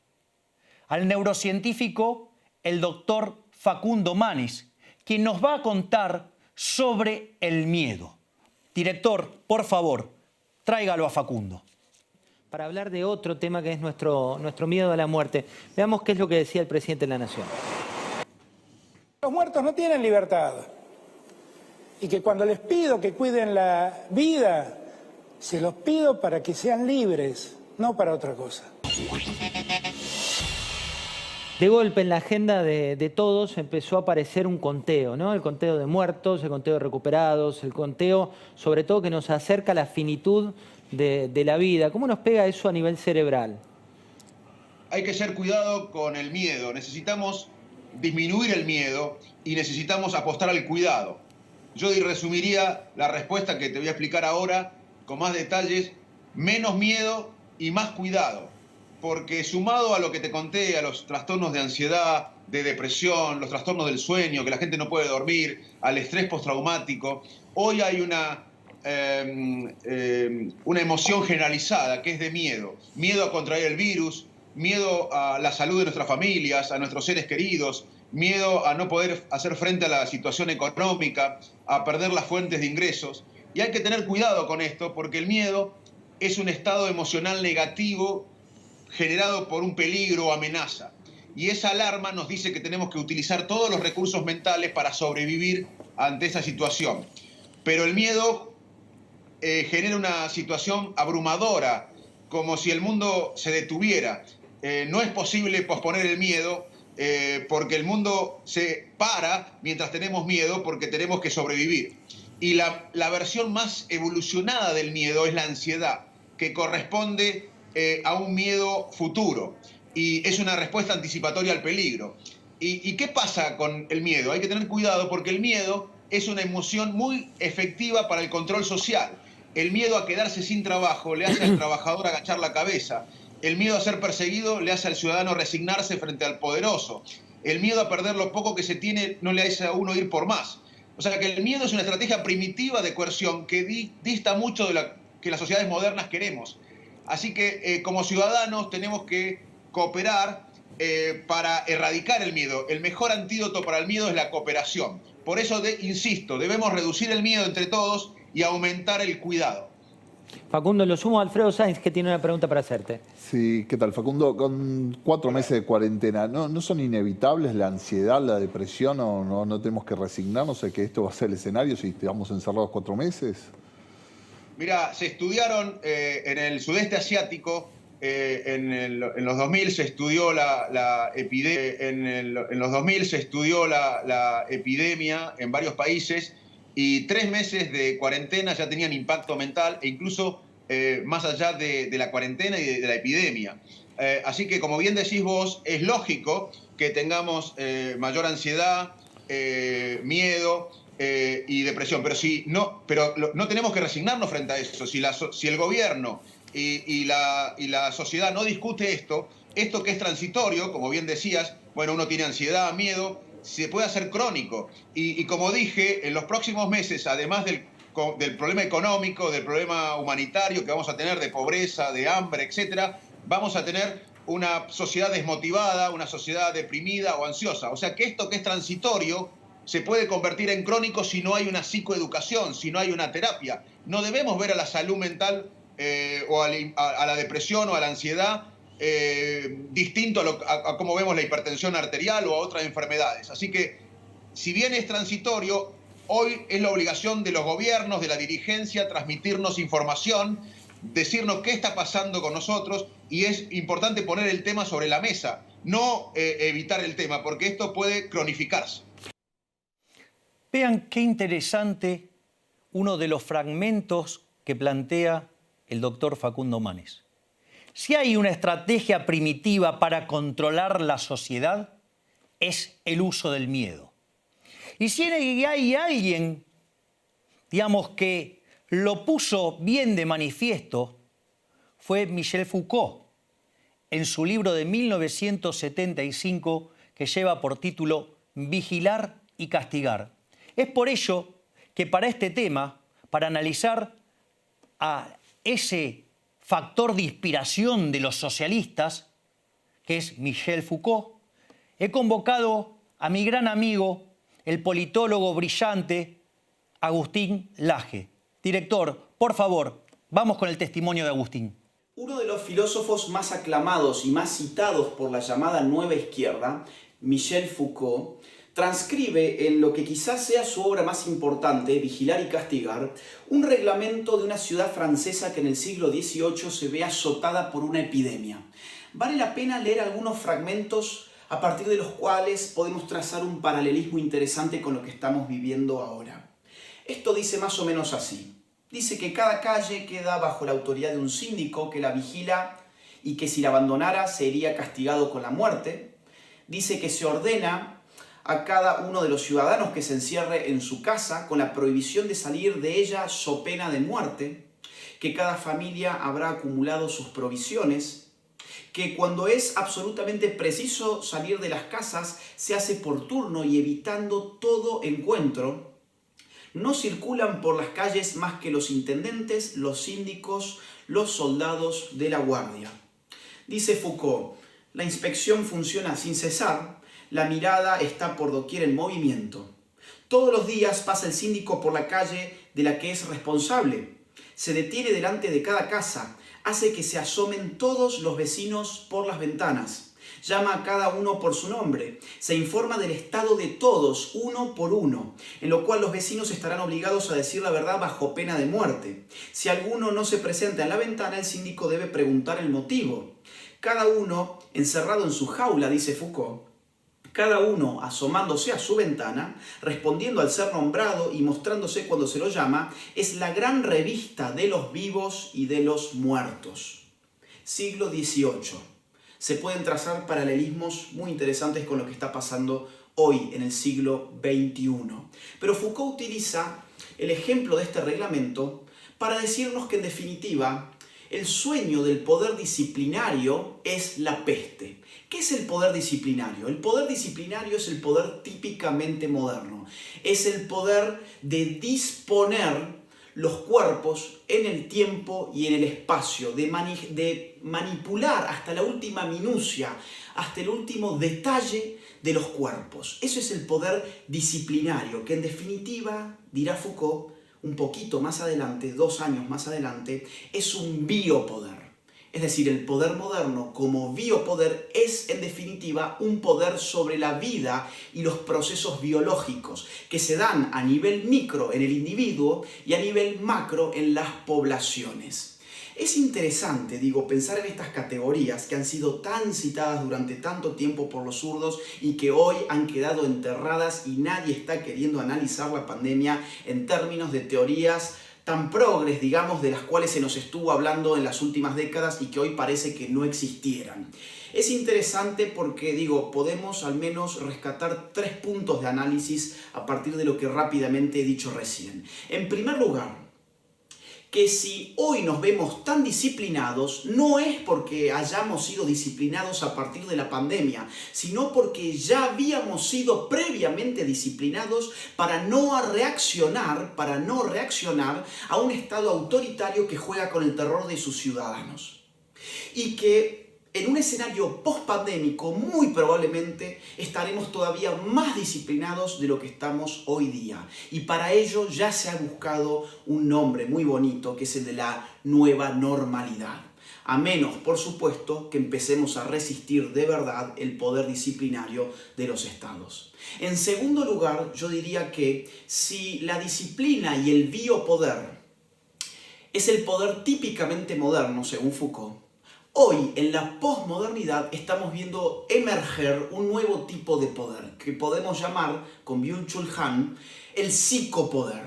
Speaker 3: al neurocientífico, el doctor Facundo Manes, quien nos va a contar sobre el miedo. Director, por favor, tráigalo a Facundo.
Speaker 4: Para hablar de otro tema que es nuestro miedo a la muerte. Veamos qué es lo que decía el presidente de la Nación.
Speaker 5: Los muertos no tienen libertad. Y que cuando les pido que cuiden la vida, se los pido para que sean libres, no para otra cosa.
Speaker 4: De golpe en la agenda de todos empezó a aparecer un conteo, ¿no? El conteo de muertos, el conteo de recuperados, el conteo sobre todo que nos acerca a la finitud de la vida. ¿Cómo nos pega eso a nivel cerebral?
Speaker 6: Hay que ser cuidado con el miedo. Necesitamos disminuir el miedo y necesitamos apostar al cuidado. Yo resumiría la respuesta que te voy a explicar ahora con más detalles: menos miedo y más cuidado. Porque sumado a lo que te conté, a los trastornos de ansiedad, de depresión, los trastornos del sueño, que la gente no puede dormir, al estrés postraumático, hoy hay una emoción generalizada que es de miedo. Miedo a contraer el virus, miedo a la salud de nuestras familias, a nuestros seres queridos, miedo a no poder hacer frente a la situación económica, a perder las fuentes de ingresos. Y hay que tener cuidado con esto porque el miedo es un estado emocional negativo generado por un peligro o amenaza. Y esa alarma nos dice que tenemos que utilizar todos los recursos mentales para sobrevivir ante esa situación. Pero el miedo genera una situación abrumadora, como si el mundo se detuviera. No es posible posponer el miedo porque el mundo se para mientras tenemos miedo, porque tenemos que sobrevivir. Y la versión más evolucionada del miedo es la ansiedad, que corresponde a un miedo futuro y es una respuesta anticipatoria al peligro. ¿Y qué pasa con el miedo? Hay que tener cuidado porque el miedo es una emoción muy efectiva para el control social. El miedo a quedarse sin trabajo le hace al trabajador agachar la cabeza. El miedo a ser perseguido le hace al ciudadano resignarse frente al poderoso. El miedo a perder lo poco que se tiene no le hace a uno ir por más. O sea que el miedo es una estrategia primitiva de coerción que dista mucho de lo que las sociedades modernas queremos. Así que como ciudadanos tenemos que cooperar para erradicar el miedo. El mejor antídoto para el miedo es la cooperación. Por eso, insisto, debemos reducir el miedo entre todos y aumentar el cuidado.
Speaker 4: Facundo, lo sumo a Alfredo Sainz, que tiene una pregunta para hacerte.
Speaker 7: Sí, ¿qué tal, Facundo? Con 4 meses de cuarentena, ¿no son inevitables la ansiedad, la depresión o no tenemos que resignarnos a que esto va a ser el escenario si estamos encerrados 4 meses?
Speaker 6: Mira, se estudiaron en el sudeste asiático, en los 2000 se estudió la epidemia, en los 2000 se estudió la epidemia en varios países y 3 meses de cuarentena ya tenían impacto mental e incluso más allá de la cuarentena y de la epidemia. Así que, como bien decís vos, es lógico que tengamos mayor ansiedad, miedo y depresión. Pero no tenemos que resignarnos frente a eso. Si el gobierno y la sociedad no discute esto que es transitorio, como bien decías, bueno, uno tiene ansiedad, miedo, se puede hacer crónico. Y como dije, en los próximos meses, además del problema económico, del problema humanitario que vamos a tener, de pobreza, de hambre, etcétera, vamos a tener una sociedad desmotivada, una sociedad deprimida o ansiosa. O sea que esto que es transitorio se puede convertir en crónico si no hay una psicoeducación, si no hay una terapia. No debemos ver a la salud mental o a la depresión o a la ansiedad distinto a cómo vemos la hipertensión arterial o a otras enfermedades. Así que, si bien es transitorio, hoy es la obligación de los gobiernos, de la dirigencia, transmitirnos información, decirnos qué está pasando con nosotros, y es importante poner el tema sobre la mesa, no evitar el tema, porque esto puede cronificarse.
Speaker 3: Vean qué interesante uno de los fragmentos que plantea el doctor Facundo Manes. Si hay una estrategia primitiva para controlar la sociedad, es el uso del miedo. Y si hay alguien, digamos, que lo puso bien de manifiesto, fue Michel Foucault, en su libro de 1975, que lleva por título Vigilar y castigar. Es por ello que para este tema, para analizar a ese factor de inspiración de los socialistas, que es Michel Foucault, he convocado a mi gran amigo, el politólogo brillante Agustín Laje. Director, por favor, vamos con el testimonio de Agustín.
Speaker 8: Uno de los filósofos más aclamados y más citados por la llamada Nueva Izquierda, Michel Foucault, transcribe en lo que quizás sea su obra más importante, Vigilar y castigar, un reglamento de una ciudad francesa que en el siglo XVIII se ve azotada por una epidemia. Vale la pena leer algunos fragmentos a partir de los cuales podemos trazar un paralelismo interesante con lo que estamos viviendo ahora. Esto dice más o menos así. Dice que cada calle queda bajo la autoridad de un síndico que la vigila y que si la abandonara sería castigado con la muerte. Dice que se ordena a cada uno de los ciudadanos que se encierre en su casa con la prohibición de salir de ella so pena de muerte, que cada familia habrá acumulado sus provisiones, que cuando es absolutamente preciso salir de las casas se hace por turno y evitando todo encuentro. No circulan por las calles más que los intendentes, los síndicos, los soldados de la guardia. Dice Foucault, la inspección funciona sin cesar, la mirada está por doquier en movimiento. Todos los días pasa el síndico por la calle de la que es responsable. Se detiene delante de cada casa, hace que se asomen todos los vecinos por las ventanas. Llama a cada uno por su nombre, se informa del estado de todos, uno por uno, en lo cual los vecinos estarán obligados a decir la verdad bajo pena de muerte. Si alguno no se presenta en la ventana, el síndico debe preguntar el motivo. Cada uno, encerrado en su jaula, dice Foucault, cada uno asomándose a su ventana, respondiendo al ser nombrado y mostrándose cuando se lo llama, es la gran revista de los vivos y de los muertos. Siglo XVIII. Se pueden trazar paralelismos muy interesantes con lo que está pasando hoy en el siglo XXI. Pero Foucault utiliza el ejemplo de este reglamento para decirnos que en definitiva el sueño del poder disciplinario es la peste. ¿Qué es el poder disciplinario? El poder disciplinario es el poder típicamente moderno. Es el poder de disponer los cuerpos en el tiempo y en el espacio, de manipular hasta la última minucia, hasta el último detalle de los cuerpos. Eso es el poder disciplinario, que en definitiva, dirá Foucault, un poquito más adelante, 2 años más adelante, es un biopoder. Es decir, el poder moderno como biopoder es en definitiva un poder sobre la vida y los procesos biológicos que se dan a nivel micro en el individuo y a nivel macro en las poblaciones. Es interesante, pensar en estas categorías que han sido tan citadas durante tanto tiempo por los zurdos y que hoy han quedado enterradas y nadie está queriendo analizar la pandemia en términos de teorías tan progres, de las cuales se nos estuvo hablando en las últimas décadas y que hoy parece que no existieran. Es interesante porque, digo, podemos al menos rescatar 3 puntos de análisis a partir de lo que rápidamente he dicho recién. En primer lugar, que si hoy nos vemos tan disciplinados, no es porque hayamos sido disciplinados a partir de la pandemia, sino porque ya habíamos sido previamente disciplinados para no reaccionar a un Estado autoritario que juega con el terror de sus ciudadanos. Y que en un escenario post-pandémico muy probablemente estaremos todavía más disciplinados de lo que estamos hoy día. Y para ello ya se ha buscado un nombre muy bonito, que es el de la nueva normalidad. A menos, por supuesto, que empecemos a resistir de verdad el poder disciplinario de los estados. En segundo lugar, yo diría que si la disciplina y el biopoder es el poder típicamente moderno, según Foucault, hoy, en la posmodernidad, estamos viendo emerger un nuevo tipo de poder que podemos llamar, con Byung-Chul Han, el psicopoder.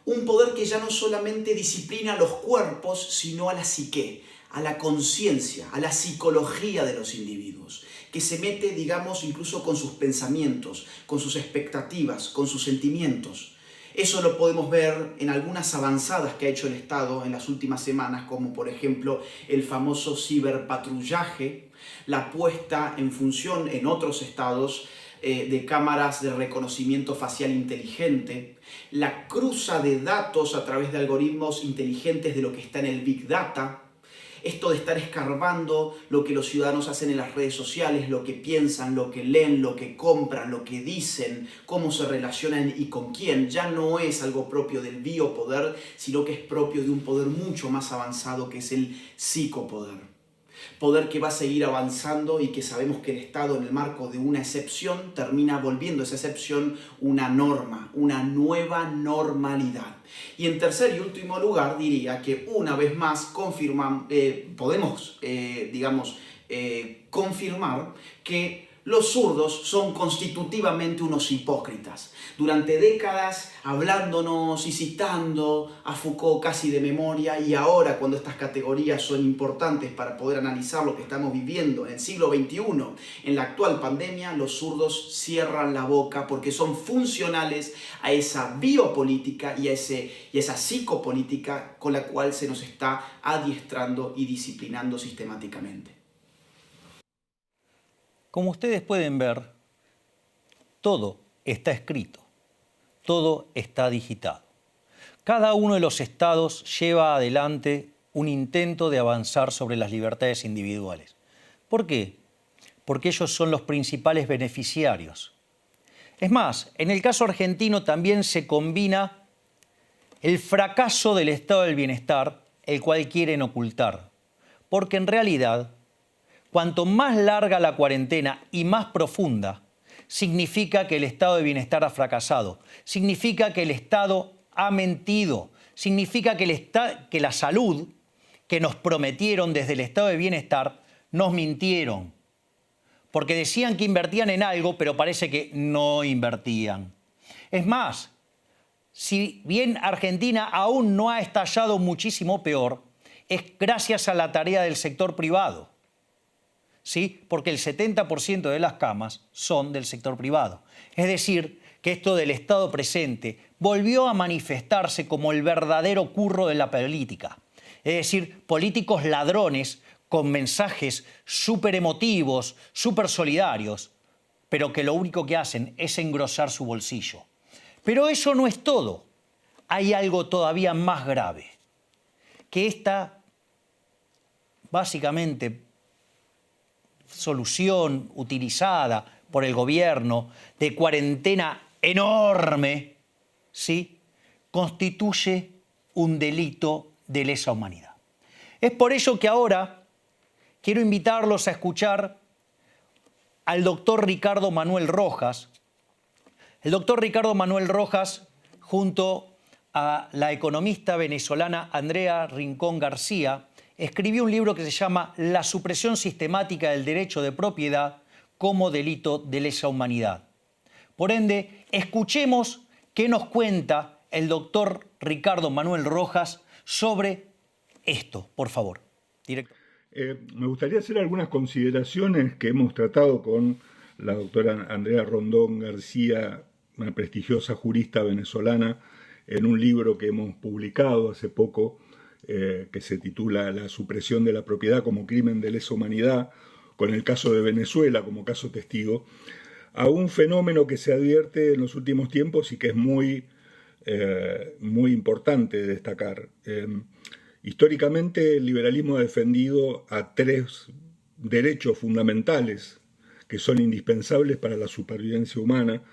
Speaker 8: Un poder que ya no solamente disciplina a los cuerpos, sino a la psique, a la conciencia, a la psicología de los individuos, que se mete, digamos, incluso con sus pensamientos, con sus expectativas, con sus sentimientos. Eso lo podemos ver en algunas avanzadas que ha hecho el Estado en las últimas semanas, como por ejemplo el famoso ciberpatrullaje, la puesta en función en otros estados de cámaras de reconocimiento facial inteligente, la cruza de datos a través de algoritmos inteligentes de lo que está en el Big Data, esto de estar escarbando lo que los ciudadanos hacen en las redes sociales, lo que piensan, lo que leen, lo que compran, lo que dicen, cómo se relacionan y con quién, ya no es algo propio del biopoder, sino que es propio de un poder mucho más avanzado que es el psicopoder. Poder que va a seguir avanzando y que sabemos que el Estado, en el marco de una excepción, termina volviendo esa excepción una norma, una nueva normalidad. Y en tercer y último lugar, diría que una vez más podemos confirmar que los zurdos son constitutivamente unos hipócritas. Durante décadas hablándonos y citando a Foucault casi de memoria, y ahora, cuando estas categorías son importantes para poder analizar lo que estamos viviendo en el siglo XXI, en la actual pandemia, los zurdos cierran la boca porque son funcionales a esa biopolítica y a esa psicopolítica con la cual se nos está adiestrando y disciplinando sistemáticamente.
Speaker 3: Como ustedes pueden ver, todo está escrito, todo está digitado. Cada uno de los estados lleva adelante un intento de avanzar sobre las libertades individuales. ¿Por qué? Porque ellos son los principales beneficiarios. Es más, en el caso argentino también se combina el fracaso del estado del bienestar, el cual quieren ocultar. Porque en realidad, cuanto más larga la cuarentena y más profunda, significa que el estado de bienestar ha fracasado, significa que el Estado ha mentido, significa que la salud que nos prometieron desde el estado de bienestar nos mintieron. Porque decían que invertían en algo, pero parece que no invertían. Es más, si bien Argentina aún no ha estallado muchísimo peor, es gracias a la tarea del sector privado. ¿Sí? Porque el 70% de las camas son del sector privado. Es decir, que esto del Estado presente volvió a manifestarse como el verdadero curro de la política. Es decir, políticos ladrones con mensajes súper emotivos, súper solidarios, pero que lo único que hacen es engrosar su bolsillo. Pero eso no es todo. Hay algo todavía más grave, que esta, básicamente, solución utilizada por el gobierno de cuarentena enorme, ¿sí?, constituye un delito de lesa humanidad. Es por ello que ahora quiero invitarlos a escuchar al doctor Ricardo Manuel Rojas. El doctor Ricardo Manuel Rojas, junto a la economista venezolana Andrea Rincón García, escribió un libro que se llama La supresión sistemática del derecho de propiedad como delito de lesa humanidad. Por ende, escuchemos qué nos cuenta el doctor Ricardo Manuel Rojas sobre esto, por favor. Director.
Speaker 9: Me gustaría hacer algunas consideraciones que hemos tratado con la doctora Andrea Rondón García, una prestigiosa jurista venezolana, en un libro que hemos publicado hace poco, que se titula La supresión de la propiedad como crimen de lesa humanidad, con el caso de Venezuela como caso testigo, a un fenómeno que se advierte en los últimos tiempos y que es muy importante de destacar. Históricamente el liberalismo ha defendido a 3 derechos fundamentales que son indispensables para la supervivencia humana,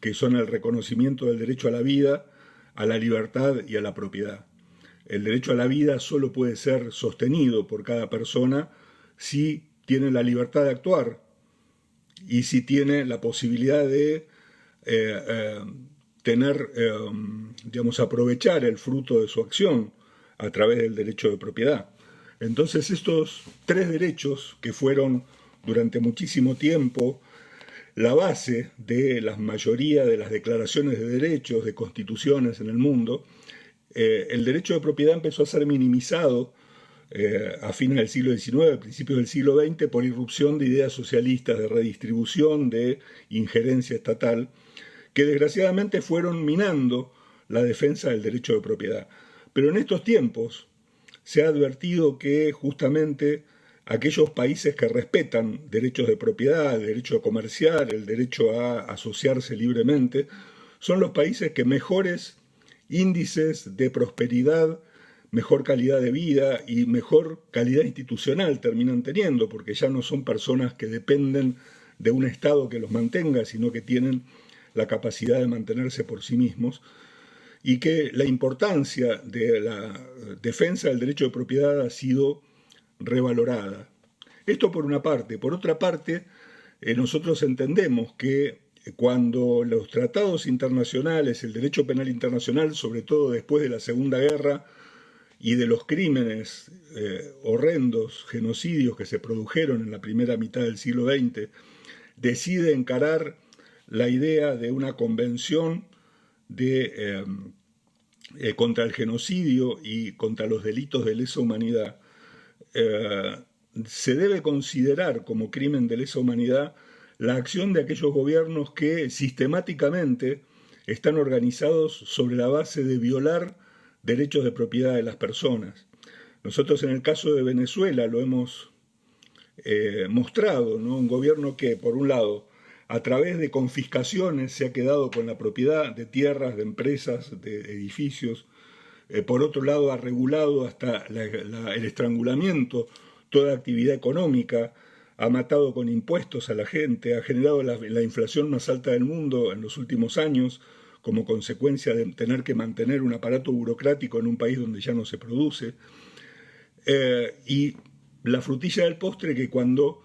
Speaker 9: que son el reconocimiento del derecho a la vida, a la libertad y a la propiedad. El derecho a la vida solo puede ser sostenido por cada persona si tiene la libertad de actuar y si tiene la posibilidad de aprovechar el fruto de su acción a través del derecho de propiedad. Entonces estos 3 derechos que fueron durante muchísimo tiempo la base de la mayoría de las declaraciones de derechos, de constituciones en el mundo, el derecho de propiedad empezó a ser minimizado a fines del siglo XIX, principios del siglo XX, por irrupción de ideas socialistas, de redistribución, de injerencia estatal, que desgraciadamente fueron minando la defensa del derecho de propiedad. Pero en estos tiempos se ha advertido que justamente aquellos países que respetan derechos de propiedad, el derecho a comerciar, el derecho a asociarse libremente, son los países que mejores índices de prosperidad, mejor calidad de vida y mejor calidad institucional terminan teniendo, porque ya no son personas que dependen de un Estado que los mantenga, sino que tienen la capacidad de mantenerse por sí mismos, y que la importancia de la defensa del derecho de propiedad ha sido revalorada. Esto por una parte. Por otra parte, nosotros entendemos que cuando los tratados internacionales, el derecho penal internacional, sobre todo después de la Segunda Guerra y de los crímenes horrendos, genocidios que se produjeron en la primera mitad del siglo XX, decide encarar la idea de una convención contra el genocidio y contra los delitos de lesa humanidad, se debe considerar como crimen de lesa humanidad la acción de aquellos gobiernos que sistemáticamente están organizados sobre la base de violar derechos de propiedad de las personas. Nosotros en el caso de Venezuela lo hemos mostrado, ¿no? Un gobierno que, por un lado, a través de confiscaciones se ha quedado con la propiedad de tierras, de empresas, de edificios. Por otro lado, ha regulado hasta el estrangulamiento, toda actividad económica, ha matado con impuestos a la gente, ha generado la inflación más alta del mundo en los últimos años como consecuencia de tener que mantener un aparato burocrático en un país donde ya no se produce. Y la frutilla del postre, que cuando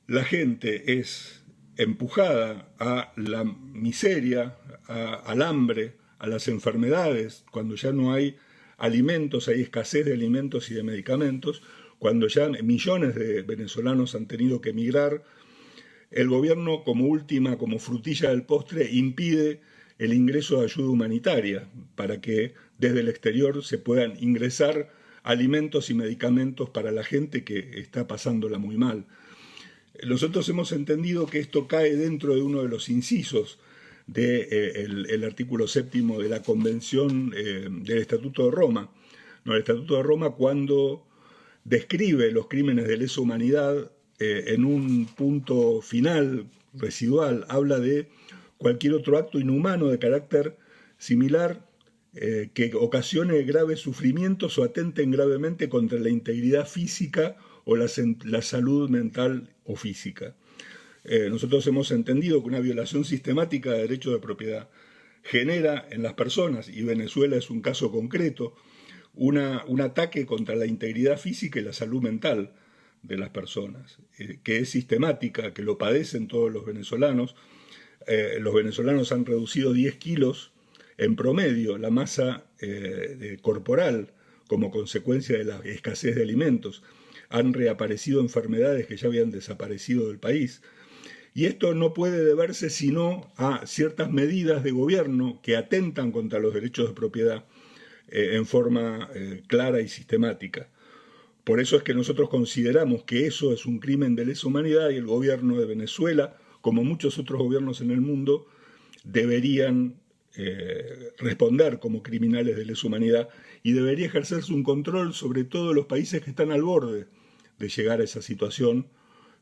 Speaker 9: la gente es empujada a la miseria, al hambre, a las enfermedades, cuando ya no hay alimentos, hay escasez de alimentos y de medicamentos, cuando ya millones de venezolanos han tenido que emigrar, el gobierno como frutilla del postre impide el ingreso de ayuda humanitaria para que desde el exterior se puedan ingresar alimentos y medicamentos para la gente que está pasándola muy mal. Nosotros hemos entendido que esto cae dentro de uno de los incisos del artículo 7º de la Convención del Estatuto de Roma. No, el Estatuto de Roma, cuando describe los crímenes de lesa humanidad en un punto final, residual, habla de cualquier otro acto inhumano de carácter similar que ocasione graves sufrimientos o atenten gravemente contra la integridad física o la salud mental o física. Nosotros hemos entendido que una violación sistemática de derechos de propiedad genera en las personas, y Venezuela es un caso concreto, un ataque contra la integridad física y la salud mental de las personas, que es sistemática, que lo padecen todos los venezolanos. Los venezolanos han reducido 10 kilos en promedio la masa corporal como consecuencia de la escasez de alimentos. Han reaparecido enfermedades que ya habían desaparecido del país. Y esto no puede deberse sino a ciertas medidas de gobierno que atentan contra los derechos de propiedad en forma clara y sistemática. Por eso es que nosotros consideramos que eso es un crimen de lesa humanidad y el gobierno de Venezuela, como muchos otros gobiernos en el mundo, deberían responder como criminales de lesa humanidad y debería ejercerse un control sobre todos los países que están al borde de llegar a esa situación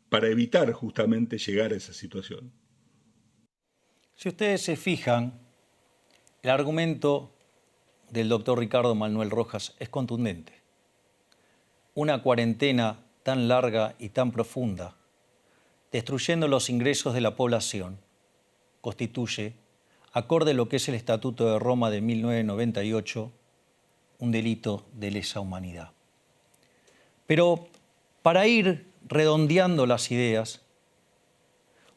Speaker 9: para evitar justamente llegar a esa situación.
Speaker 3: Si ustedes se fijan, el argumento del doctor Ricardo Manuel Rojas es contundente. Una cuarentena tan larga y tan profunda, destruyendo los ingresos de la población, constituye, acorde a lo que es el Estatuto de Roma de 1998, un delito de lesa humanidad. Pero para ir redondeando las ideas,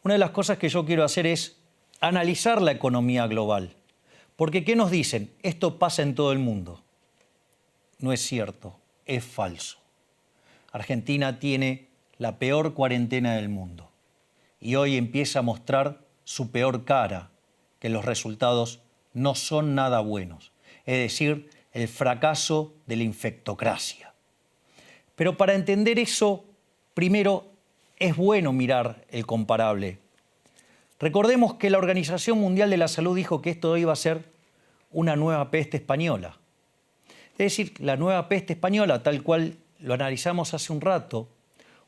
Speaker 3: una de las cosas que yo quiero hacer es analizar la economía global. Porque ¿qué nos dicen? Esto pasa en todo el mundo. No es cierto, es falso. Argentina tiene la peor cuarentena del mundo y hoy empieza a mostrar su peor cara, que los resultados no son nada buenos, es decir, el fracaso de la infectocracia. Pero para entender eso, primero es bueno mirar el comparable. Recordemos que la Organización Mundial de la Salud dijo que esto iba a ser una nueva peste española. Es decir, la nueva peste española, tal cual lo analizamos hace un rato,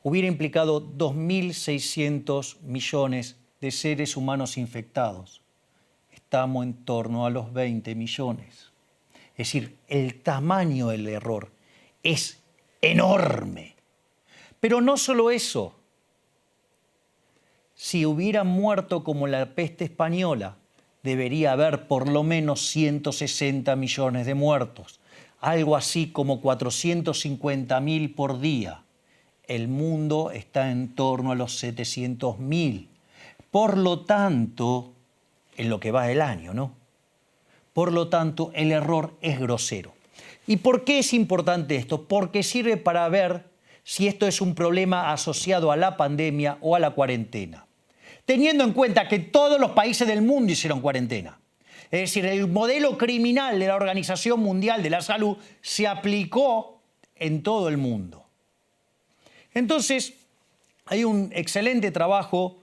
Speaker 3: hubiera implicado 2.600 millones de seres humanos infectados. Estamos en torno a los 20 millones. Es decir, el tamaño del error es enorme. Pero no solo eso. Si hubiera muerto como la peste española, debería haber por lo menos 160 millones de muertos, algo así como 450.000 por día. El mundo está en torno a los 700.000. Por lo tanto, en lo que va del año, ¿no? Por lo tanto, el error es grosero. ¿Y por qué es importante esto? Porque sirve para ver si esto es un problema asociado a la pandemia o a la cuarentena. Teniendo en cuenta que todos los países del mundo hicieron cuarentena. Es decir, el modelo criminal de la Organización Mundial de la Salud se aplicó en todo el mundo. Entonces, hay un excelente trabajo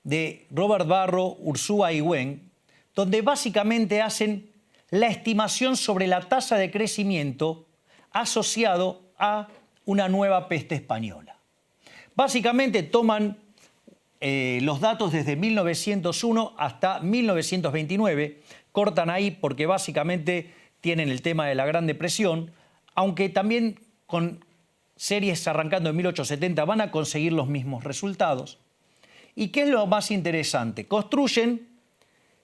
Speaker 3: de Robert Barro, Ursúa y Wen, donde básicamente hacen la estimación sobre la tasa de crecimiento asociado a una nueva peste española. Básicamente toman los datos desde 1901 hasta 1929, cortan ahí porque básicamente tienen el tema de la Gran Depresión, aunque también con series arrancando en 1870 van a conseguir los mismos resultados. ¿Y qué es lo más interesante? Construyen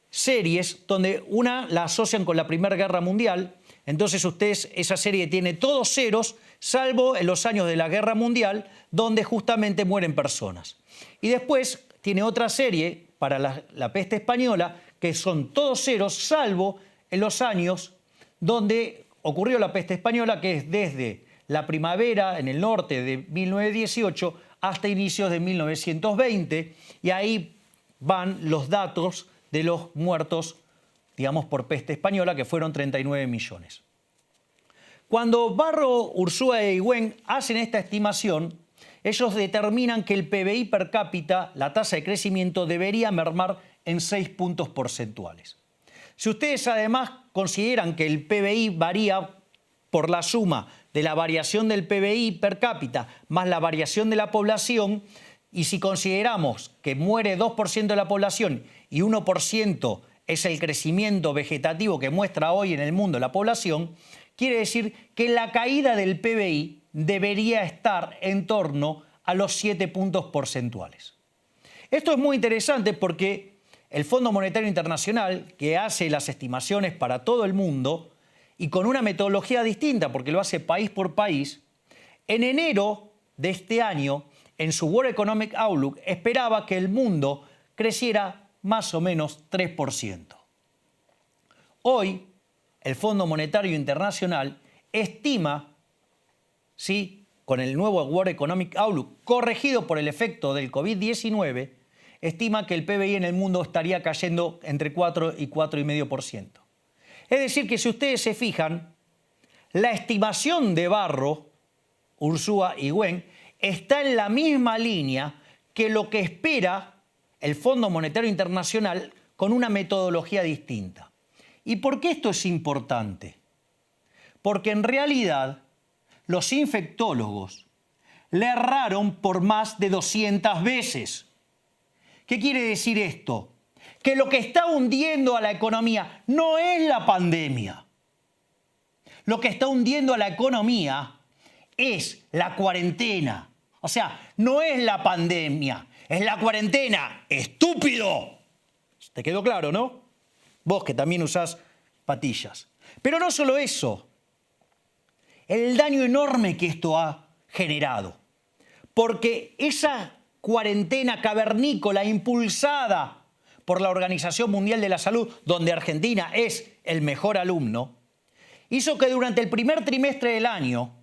Speaker 3: series donde una la asocian con la Primera Guerra Mundial, entonces ustedes, esa serie tiene todos ceros, salvo en los años de la Guerra Mundial, donde justamente mueren personas. Y después tiene otra serie para la peste española, que son todos ceros, salvo en los años donde ocurrió la peste española, que es desde la primavera en el norte de 1918 hasta inicios de 1920, y ahí van los datos de los muertos, digamos, por peste española, que fueron 39 millones. Cuando Barro, Ursúa y Wen hacen esta estimación, ellos determinan que el PBI per cápita, la tasa de crecimiento, debería mermar en 6 puntos porcentuales. Si ustedes además consideran que el PBI varía por la suma de la variación del PBI per cápita más la variación de la población, y si consideramos que muere 2% de la población y 1% es el crecimiento vegetativo que muestra hoy en el mundo la población, quiere decir que la caída del PBI debería estar en torno a los 7 puntos porcentuales. Esto es muy interesante porque el Fondo Monetario Internacional, que hace las estimaciones para todo el mundo y con una metodología distinta porque lo hace país por país, en enero de este año, en su World Economic Outlook, esperaba que el mundo creciera más o menos 3%. Hoy, el Fondo Monetario Internacional estima, ¿sí?, con el nuevo World Economic Outlook, corregido por el efecto del COVID-19, estima que el PBI en el mundo estaría cayendo entre 4 y 4,5%. Es decir, que si ustedes se fijan, la estimación de Barro Ursúa y Wen, está en la misma línea que lo que espera el Fondo Monetario Internacional con una metodología distinta. ¿Y por qué esto es importante? Porque en realidad los infectólogos le erraron por más de 200 veces. ¿Qué quiere decir esto? Que lo que está hundiendo a la economía no es la pandemia. Lo que está hundiendo a la economía es la cuarentena. O sea, no es la pandemia, es la cuarentena. ¡Estúpido! ¿Te quedó claro, no? Vos que también usás patillas. Pero no solo eso. El daño enorme que esto ha generado. Porque esa cuarentena cavernícola impulsada por la Organización Mundial de la Salud, donde Argentina es el mejor alumno, hizo que durante el primer trimestre del año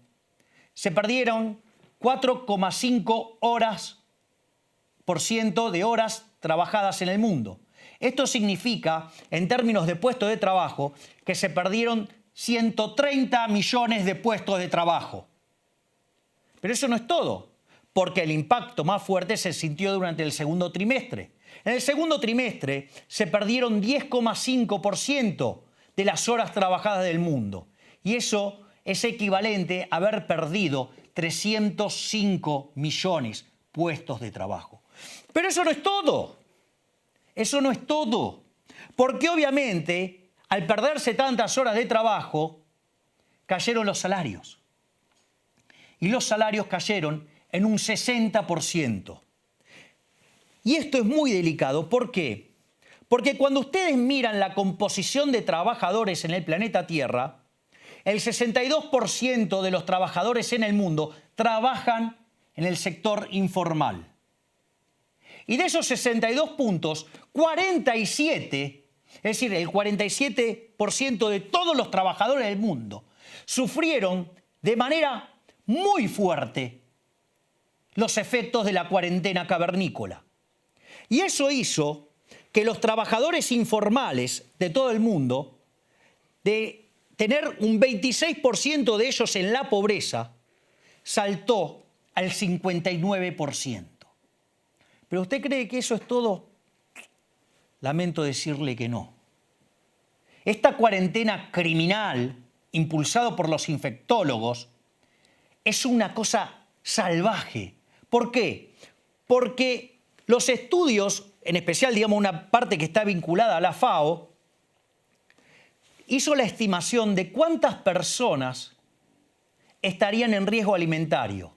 Speaker 3: se perdieron 4,5% de horas trabajadas en el mundo. Esto significa, en términos de puestos de trabajo, que se perdieron 130 millones de puestos de trabajo. Pero eso no es todo, porque el impacto más fuerte se sintió durante el segundo trimestre. En el segundo trimestre se perdieron 10,5% de las horas trabajadas del mundo. Y eso es equivalente a haber perdido 305 millones de puestos de trabajo. Pero eso no es todo. Eso no es todo. Porque obviamente, al perderse tantas horas de trabajo, cayeron los salarios. Y los salarios cayeron en un 60%. Y esto es muy delicado. ¿Por qué? Porque cuando ustedes miran la composición de trabajadores en el planeta Tierra, el 62% de los trabajadores en el mundo trabajan en el sector informal. Y de esos 62 puntos, 47, es decir, el 47% de todos los trabajadores del mundo, sufrieron de manera muy fuerte los efectos de la cuarentena cavernícola. Y eso hizo que los trabajadores informales de todo el mundo, de tener un 26% de ellos en la pobreza, saltó al 59%. ¿Pero usted cree que eso es todo? Lamento decirle que no. Esta cuarentena criminal, impulsada por los infectólogos, es una cosa salvaje. ¿Por qué? Porque los estudios, en especial, digamos, una parte que está vinculada a la FAO, hizo la estimación de cuántas personas estarían en riesgo alimentario.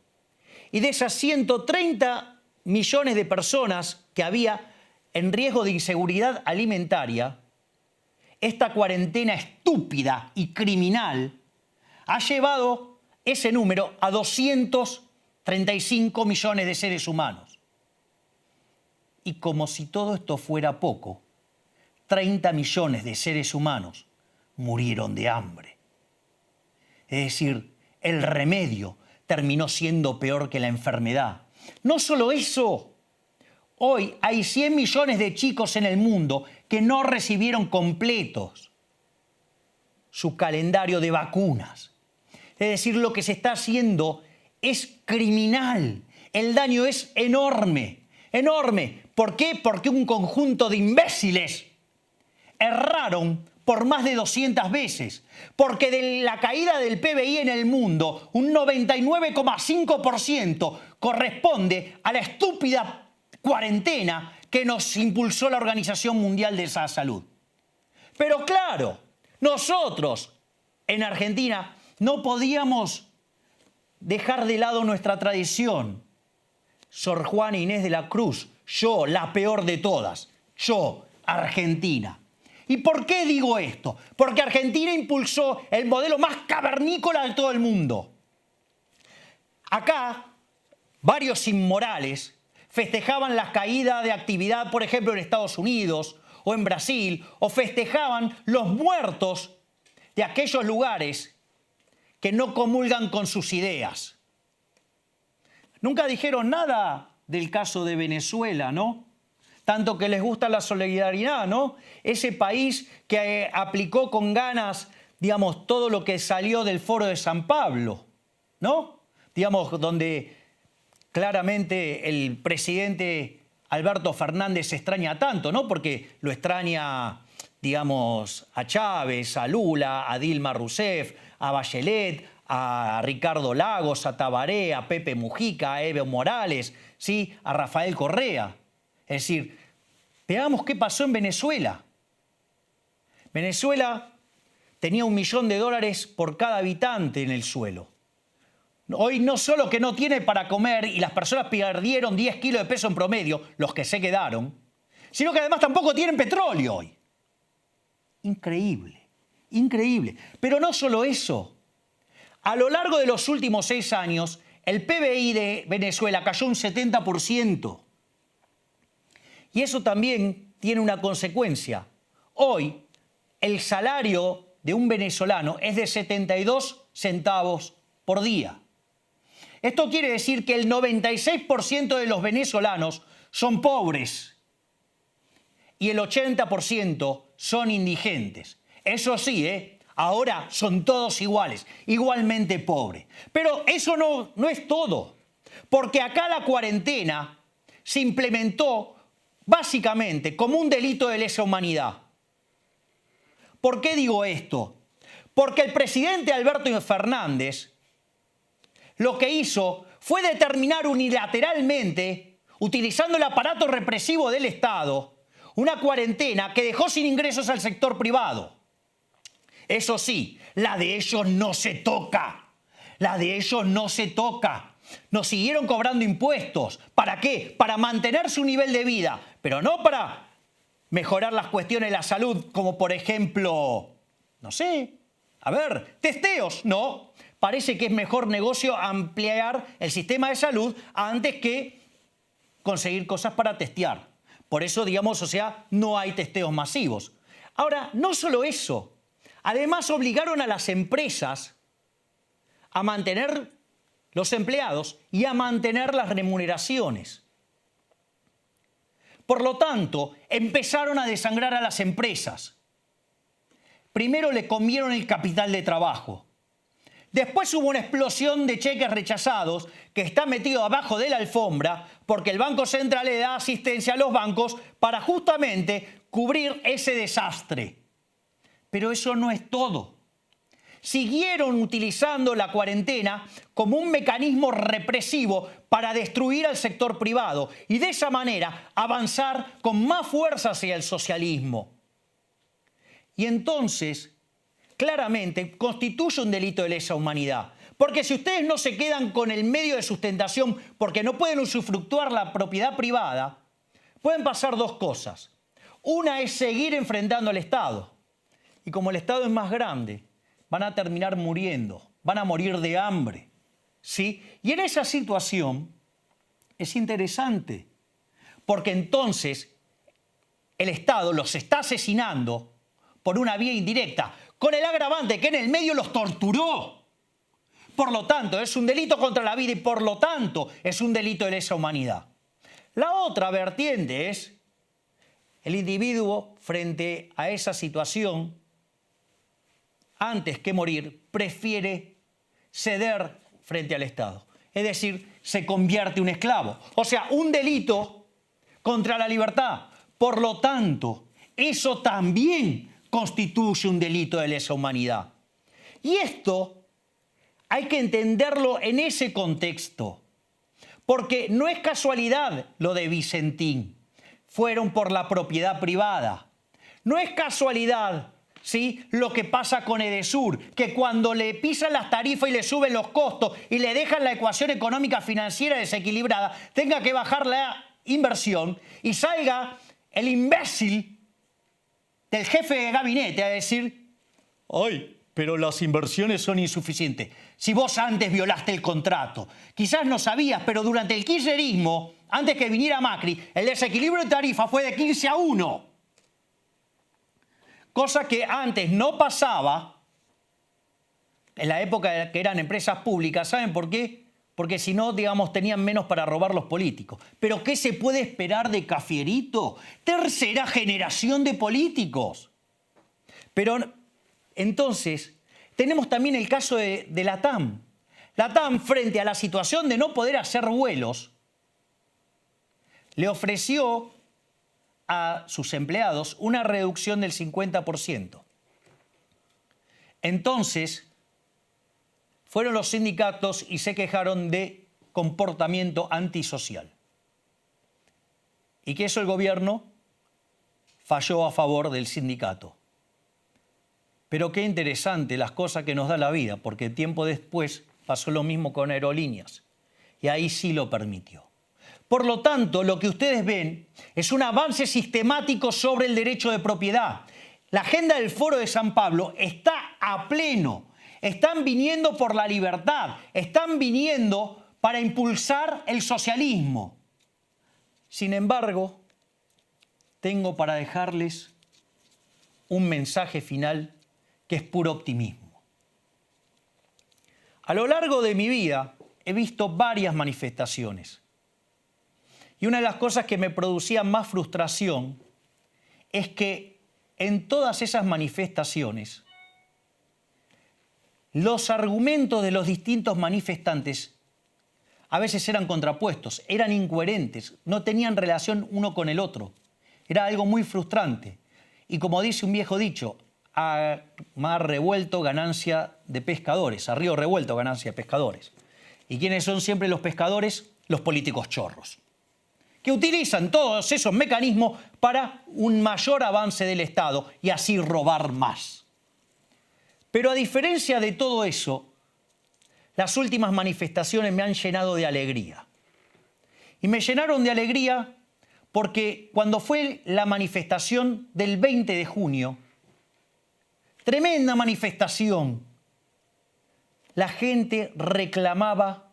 Speaker 3: Y de esas 130 millones de personas que había en riesgo de inseguridad alimentaria, esta cuarentena estúpida y criminal ha llevado ese número a 235 millones de seres humanos. Y como si todo esto fuera poco, 30 millones de seres humanos murieron de hambre. Es decir, el remedio terminó siendo peor que la enfermedad. No solo eso, hoy hay 100 millones de chicos en el mundo que no recibieron completos su calendario de vacunas. Es decir, lo que se está haciendo es criminal. El daño es enorme, enorme. ¿Por qué? Porque un conjunto de imbéciles erraron por más de 200 veces. Porque de la caída del PBI en el mundo, un 99,5% corresponde a la estúpida cuarentena que nos impulsó la Organización Mundial de la Salud. Pero claro, nosotros en Argentina no podíamos dejar de lado nuestra tradición. Sor Juana Inés de la Cruz, yo, la peor de todas, yo, Argentina. ¿Y por qué digo esto? Porque Argentina impulsó el modelo más cavernícola de todo el mundo. Acá, varios inmorales festejaban la caída de actividad, por ejemplo, en Estados Unidos o en Brasil, o festejaban los muertos de aquellos lugares que no comulgan con sus ideas. Nunca dijeron nada del caso de Venezuela, ¿no? Tanto que les gusta la solidaridad, ¿no? Ese país que aplicó con ganas, digamos, todo lo que salió del Foro de San Pablo, ¿no? digamos, donde claramente el presidente Alberto Fernández se extraña tanto, ¿no? Porque lo extraña, digamos, a Chávez, a Lula, a Dilma Rousseff, a Bachelet, a Ricardo Lagos, a Tabaré, a Pepe Mujica, a Evo Morales, ¿sí? A Rafael Correa. Es decir, veamos qué pasó en Venezuela. Venezuela tenía $1 millón por cada habitante en el suelo. Hoy no solo que no tiene para comer y las personas perdieron 10 kilos de peso en promedio, los que se quedaron, sino que además tampoco tienen petróleo hoy. Increíble, increíble. Pero no solo eso. A lo largo de los últimos 6 años, el PBI de Venezuela cayó un 70%. Y eso también tiene una consecuencia. Hoy, el salario de un venezolano es de 72 centavos por día. Esto quiere decir que el 96% de los venezolanos son pobres y el 80% son indigentes. Eso sí, ahora son todos iguales, igualmente pobres. Pero eso no es todo, porque acá la cuarentena se implementó básicamente como un delito de lesa humanidad. ¿Por qué digo esto? Porque el presidente Alberto Fernández lo que hizo fue determinar unilateralmente, utilizando el aparato represivo del Estado, una cuarentena que dejó sin ingresos al sector privado. Eso sí, la de ellos no se toca. La de ellos no se toca. Nos siguieron cobrando impuestos. ¿Para qué? Para mantener su nivel de vida, pero no para mejorar las cuestiones de la salud, como por ejemplo, no sé, testeos, no. Parece que es mejor negocio ampliar el sistema de salud antes que conseguir cosas para testear. Por eso, digamos, no hay testeos masivos. Ahora, no solo eso. Además, obligaron a las empresas a mantener los empleados y a mantener las remuneraciones. Por lo tanto, empezaron a desangrar a las empresas. Primero le comieron el capital de trabajo. Después hubo una explosión de cheques rechazados que está metido abajo de la alfombra porque el Banco Central le da asistencia a los bancos para justamente cubrir ese desastre. Pero eso no es todo. Siguieron utilizando la cuarentena como un mecanismo represivo para destruir al sector privado y de esa manera avanzar con más fuerza hacia el socialismo. Y entonces, claramente, constituye un delito de lesa humanidad. Porque si ustedes no se quedan con el medio de sustentación porque no pueden usufructuar la propiedad privada, pueden pasar dos cosas. Una es seguir enfrentando al Estado. Y como el Estado es más grande, van a terminar muriendo, van a morir de hambre, ¿sí? Y en esa situación es interesante, porque entonces el Estado los está asesinando por una vía indirecta, con el agravante que en el medio los torturó. Por lo tanto, es un delito contra la vida y por lo tanto es un delito de lesa humanidad. La otra vertiente es el individuo frente a esa situación, antes que morir, prefiere ceder frente al Estado. Es decir, se convierte en un esclavo. O sea, un delito contra la libertad. Por lo tanto, eso también constituye un delito de lesa humanidad. Y esto hay que entenderlo en ese contexto. Porque no es casualidad lo de Vicentín. Fueron por la propiedad privada. No es casualidad, ¿sí?, lo que pasa con Edesur, que cuando le pisan las tarifas y le suben los costos y le dejan la ecuación económica financiera desequilibrada, tenga que bajar la inversión y salga el imbécil del jefe de gabinete a decir: ¡ay, pero las inversiones son insuficientes! Si vos antes violaste el contrato, quizás no sabías, pero durante el kirchnerismo, antes que viniera Macri, el desequilibrio de tarifa fue de 15-1. Cosa que antes no pasaba en la época que eran empresas públicas. ¿Saben por qué? Porque si no, digamos, tenían menos para robar los políticos. ¿Pero qué se puede esperar de Cafierito? Tercera generación de políticos. Pero entonces, tenemos también el caso de la TAM. la TAM, frente a la situación de no poder hacer vuelos, le ofreció a sus empleados una reducción del 50%. Entonces, fueron los sindicatos y se quejaron de comportamiento antisocial. Y que eso el gobierno falló a favor del sindicato. Pero qué interesante las cosas que nos da la vida, porque tiempo después pasó lo mismo con aerolíneas. Y ahí sí lo permitió. Por lo tanto, lo que ustedes ven es un avance sistemático sobre el derecho de propiedad. La agenda del Foro de San Pablo está a pleno. Están viniendo por la libertad, están viniendo para impulsar el socialismo. Sin embargo, tengo para dejarles un mensaje final que es puro optimismo. A lo largo de mi vida he visto varias manifestaciones. Y una de las cosas que me producía más frustración es que en todas esas manifestaciones los argumentos de los distintos manifestantes a veces eran contrapuestos, eran incoherentes, no tenían relación uno con el otro. Era algo muy frustrante. Y como dice un viejo dicho, a mar revuelto ganancia de pescadores, a río revuelto ganancia de pescadores. ¿Y quiénes son siempre los pescadores? Los políticos chorros, que utilizan todos esos mecanismos para un mayor avance del Estado y así robar más. Pero a diferencia de todo eso, las últimas manifestaciones me han llenado de alegría. Y me llenaron de alegría porque cuando fue la manifestación del 20 de junio, tremenda manifestación, la gente reclamaba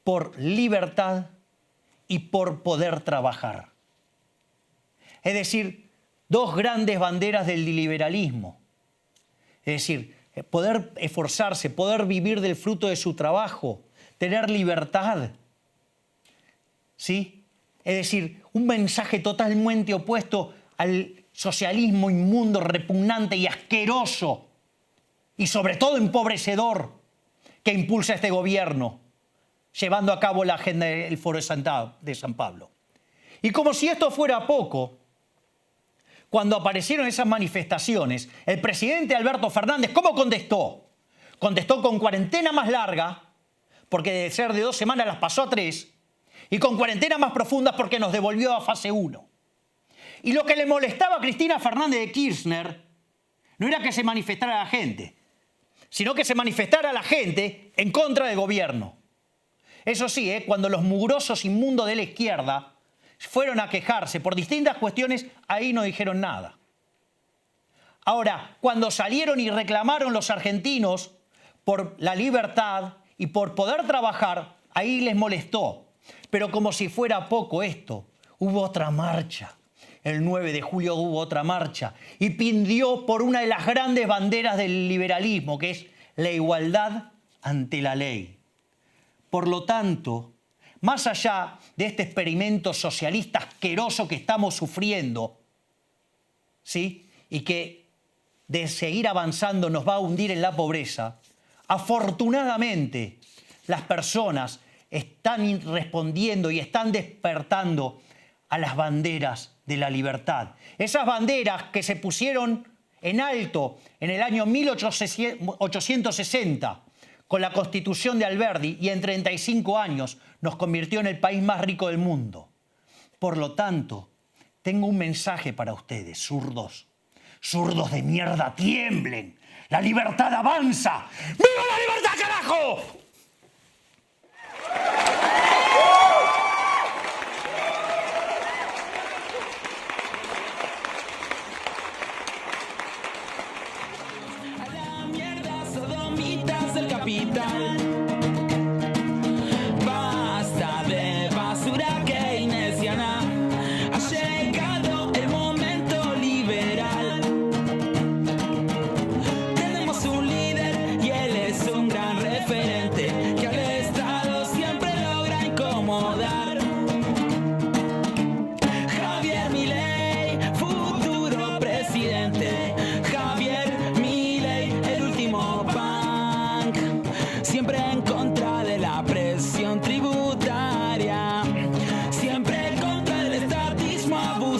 Speaker 3: por libertad y por poder trabajar. Es decir, dos grandes banderas del liberalismo. Es decir, poder esforzarse, poder vivir del fruto de su trabajo, tener libertad. ¿Sí? Es decir, un mensaje totalmente opuesto al socialismo inmundo, repugnante y asqueroso, y sobre todo empobrecedor, que impulsa este gobierno, llevando a cabo la agenda del Foro de San Pablo. Y como si esto fuera poco, cuando aparecieron esas manifestaciones, el presidente Alberto Fernández, ¿cómo contestó? Contestó con cuarentena más larga, porque de ser de 2 semanas las pasó a 3, y con cuarentena más profundas porque nos devolvió a fase 1. Y lo que le molestaba a Cristina Fernández de Kirchner no era que se manifestara la gente, sino que se manifestara la gente en contra del gobierno. Eso sí, cuando los mugrosos inmundos de la izquierda fueron a quejarse por distintas cuestiones, ahí no dijeron nada. Ahora, cuando salieron y reclamaron los argentinos por la libertad y por poder trabajar, ahí les molestó. Pero como si fuera poco esto, hubo otra marcha. El 9 de julio hubo otra marcha y pindió por una de las grandes banderas del liberalismo, que es la igualdad ante la ley. Por lo tanto, más allá de este experimento socialista asqueroso que estamos sufriendo, ¿sí? Y que de seguir avanzando nos va a hundir en la pobreza, afortunadamente las personas están respondiendo y están despertando a las banderas de la libertad. Esas banderas que se pusieron en alto en el año 1860 con la Constitución de Alberdi y en 35 años nos convirtió en el país más rico del mundo. Por lo tanto, tengo un mensaje para ustedes, zurdos. Zurdos de mierda, tiemblen. La libertad avanza. ¡Viva la libertad, carajo!
Speaker 1: Basta de basura keynesiana. Ha llegado el momento liberal. Tenemos un líder y él es un gran referente.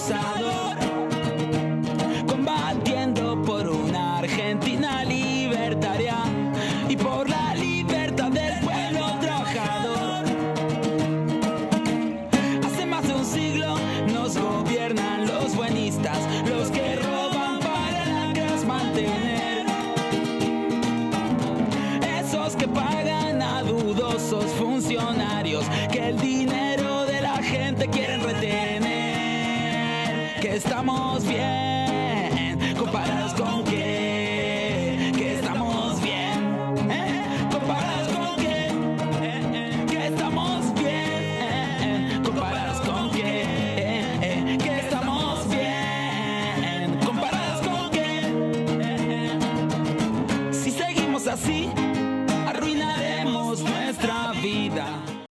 Speaker 1: abusador, combatiendo por una Argentina libertaria y por la libertad del pueblo trabajador. Hace más de un siglo nos gobiernan los buenistas, los que roban para lacras mantener, esos que pagan a dudosos funcionarios que el dinero de la gente quieren retener. Que estamos bien.